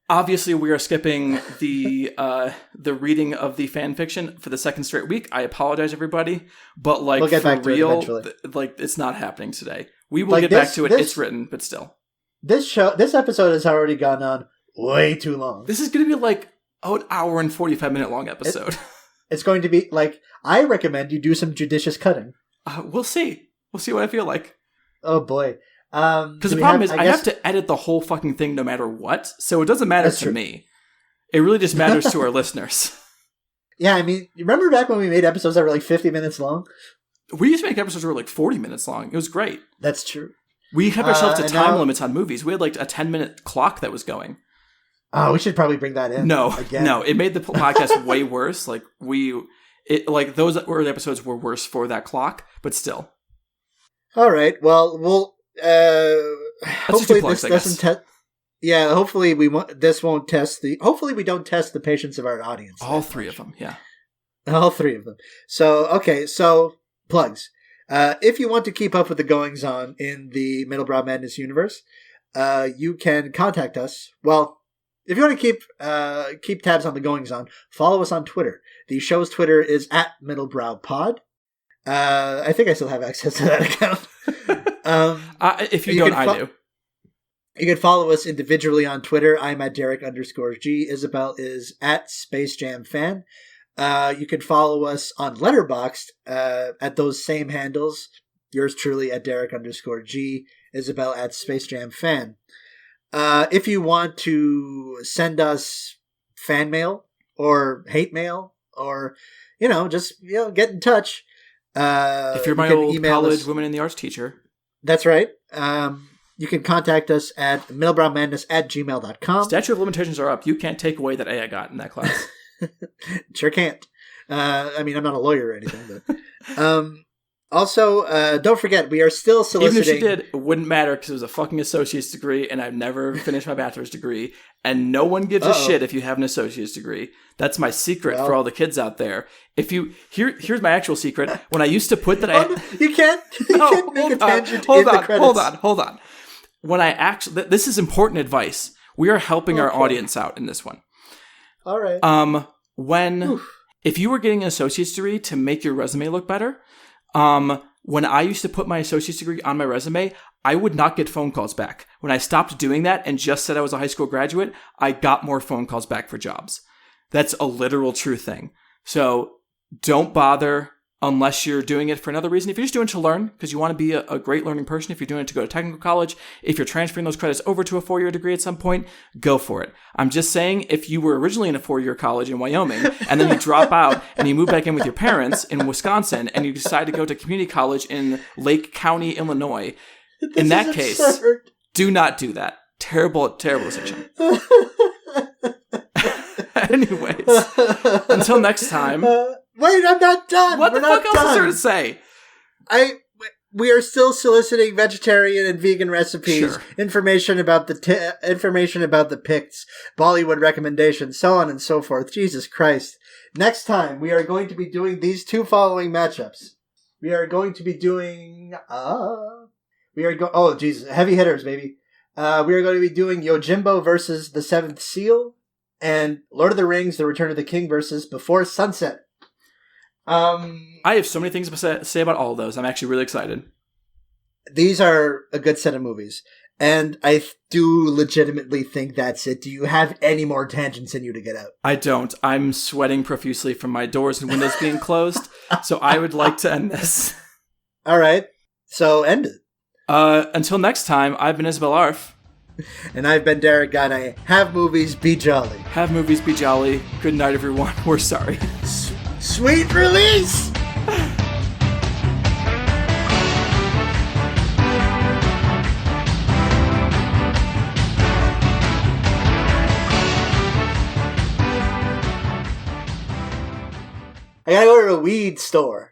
Obviously, we are skipping the reading of the fan fiction for the second straight week. I apologize, everybody. But, we'll get back to it real, eventually. it's not happening today. We will get back to it. It's written, but still. This episode has already gone on way too long. This is going to be an hour and 45-minute long episode. It's going to be, I recommend you do some judicious cutting. We'll see. We'll see what I feel like. Oh, boy. Because the problem is I have to edit the whole fucking thing no matter what, so it doesn't matter to me. It really just matters to our listeners. Yeah, I mean, you remember back when we made episodes that were 50 minutes long? We used to make episodes that were 40 minutes long. It was great. That's true. We kept ourselves to time limits on movies. We had a 10-minute clock that was going. Oh, we should probably bring that in. No, again. No, it made the podcast way worse. Those episodes were worse for that clock, but still. All right. Well, hopefully this doesn't test. Yeah, hopefully this won't test the. Hopefully we don't test the patience of our audience. All three of them, yeah. All three of them. So, okay, so plugs. If you want to keep up with the goings-on in the Middlebrow Madness universe, you can contact us. Well, if you want to keep tabs on the goings-on, follow us on Twitter. The show's Twitter is @MiddlebrowPod. I think I still have access to that account. If you don't, I do. You can follow us individually on Twitter. I'm at Derek_G. Isabelle is at SpaceJamFan. You can follow us on Letterboxd at those same handles. Yours truly at Derek_G. Isabelle at SpaceJamFan. If you want to send us fan mail or hate mail or, just get in touch. If you're my old college women in the arts teacher. That's right. You can contact us at middlebrowmadness@gmail.com. Statute of limitations are up. You can't take away that A I got in that class. Sure can't. I'm not a lawyer or anything, but also, don't forget, we are still soliciting. Even if she did, it wouldn't matter because it was a fucking associate's degree, and I've never finished my bachelor's degree, and no one gives a shit if you have an associate's degree. That's my secret for all the kids out there. If you here's my actual secret. When I used to put that, you can't make a tangent in the credits. Hold on. When I actually, this is important advice. We are helping our audience out in this one. All right. If you were getting an associate's degree to make your resume look better, when I used to put my associate's degree on my resume, I would not get phone calls back. When I stopped doing that and just said I was a high school graduate, I got more phone calls back for jobs. That's a literal true thing. So don't bother unless you're doing it for another reason. If you're just doing it to learn, because you want to be a great learning person, if you're doing it to go to technical college, if you're transferring those credits over to a 4-year degree at some point, go for it. I'm just saying, if you were originally in a 4-year college in Wyoming, and then you drop out and you move back in with your parents in Wisconsin, and you decide to go to community college in Lake County, Illinois, in that case, do not do that. Terrible, terrible decision. Anyways, until next time. Wait, I'm not done. What the fuck else is there to say? We are still soliciting vegetarian and vegan recipes, Sure. information about the Picts, Bollywood recommendations, so on and so forth. Jesus Christ. Next time, we are going to be doing these two following matchups. We are going to be doing... heavy hitters, baby. We are going to be doing Yojimbo versus the Seventh Seal, and Lord of the Rings, The Return of the King versus Before Sunset. I have so many things to say about all of those. I'm actually really excited. These are a good set of movies, and I do legitimately think that's it. Do you have any more tangents in you to get out? I don't. I'm sweating profusely from my doors and windows being closed, so I would like to end this. All right, so end it. Until next time, I've been Isabelle Arf. And I've been Derek Gane. Have movies, be jolly. Have movies, be jolly. Good night, everyone. We're sorry. Sweet release! I gotta go to a weed store.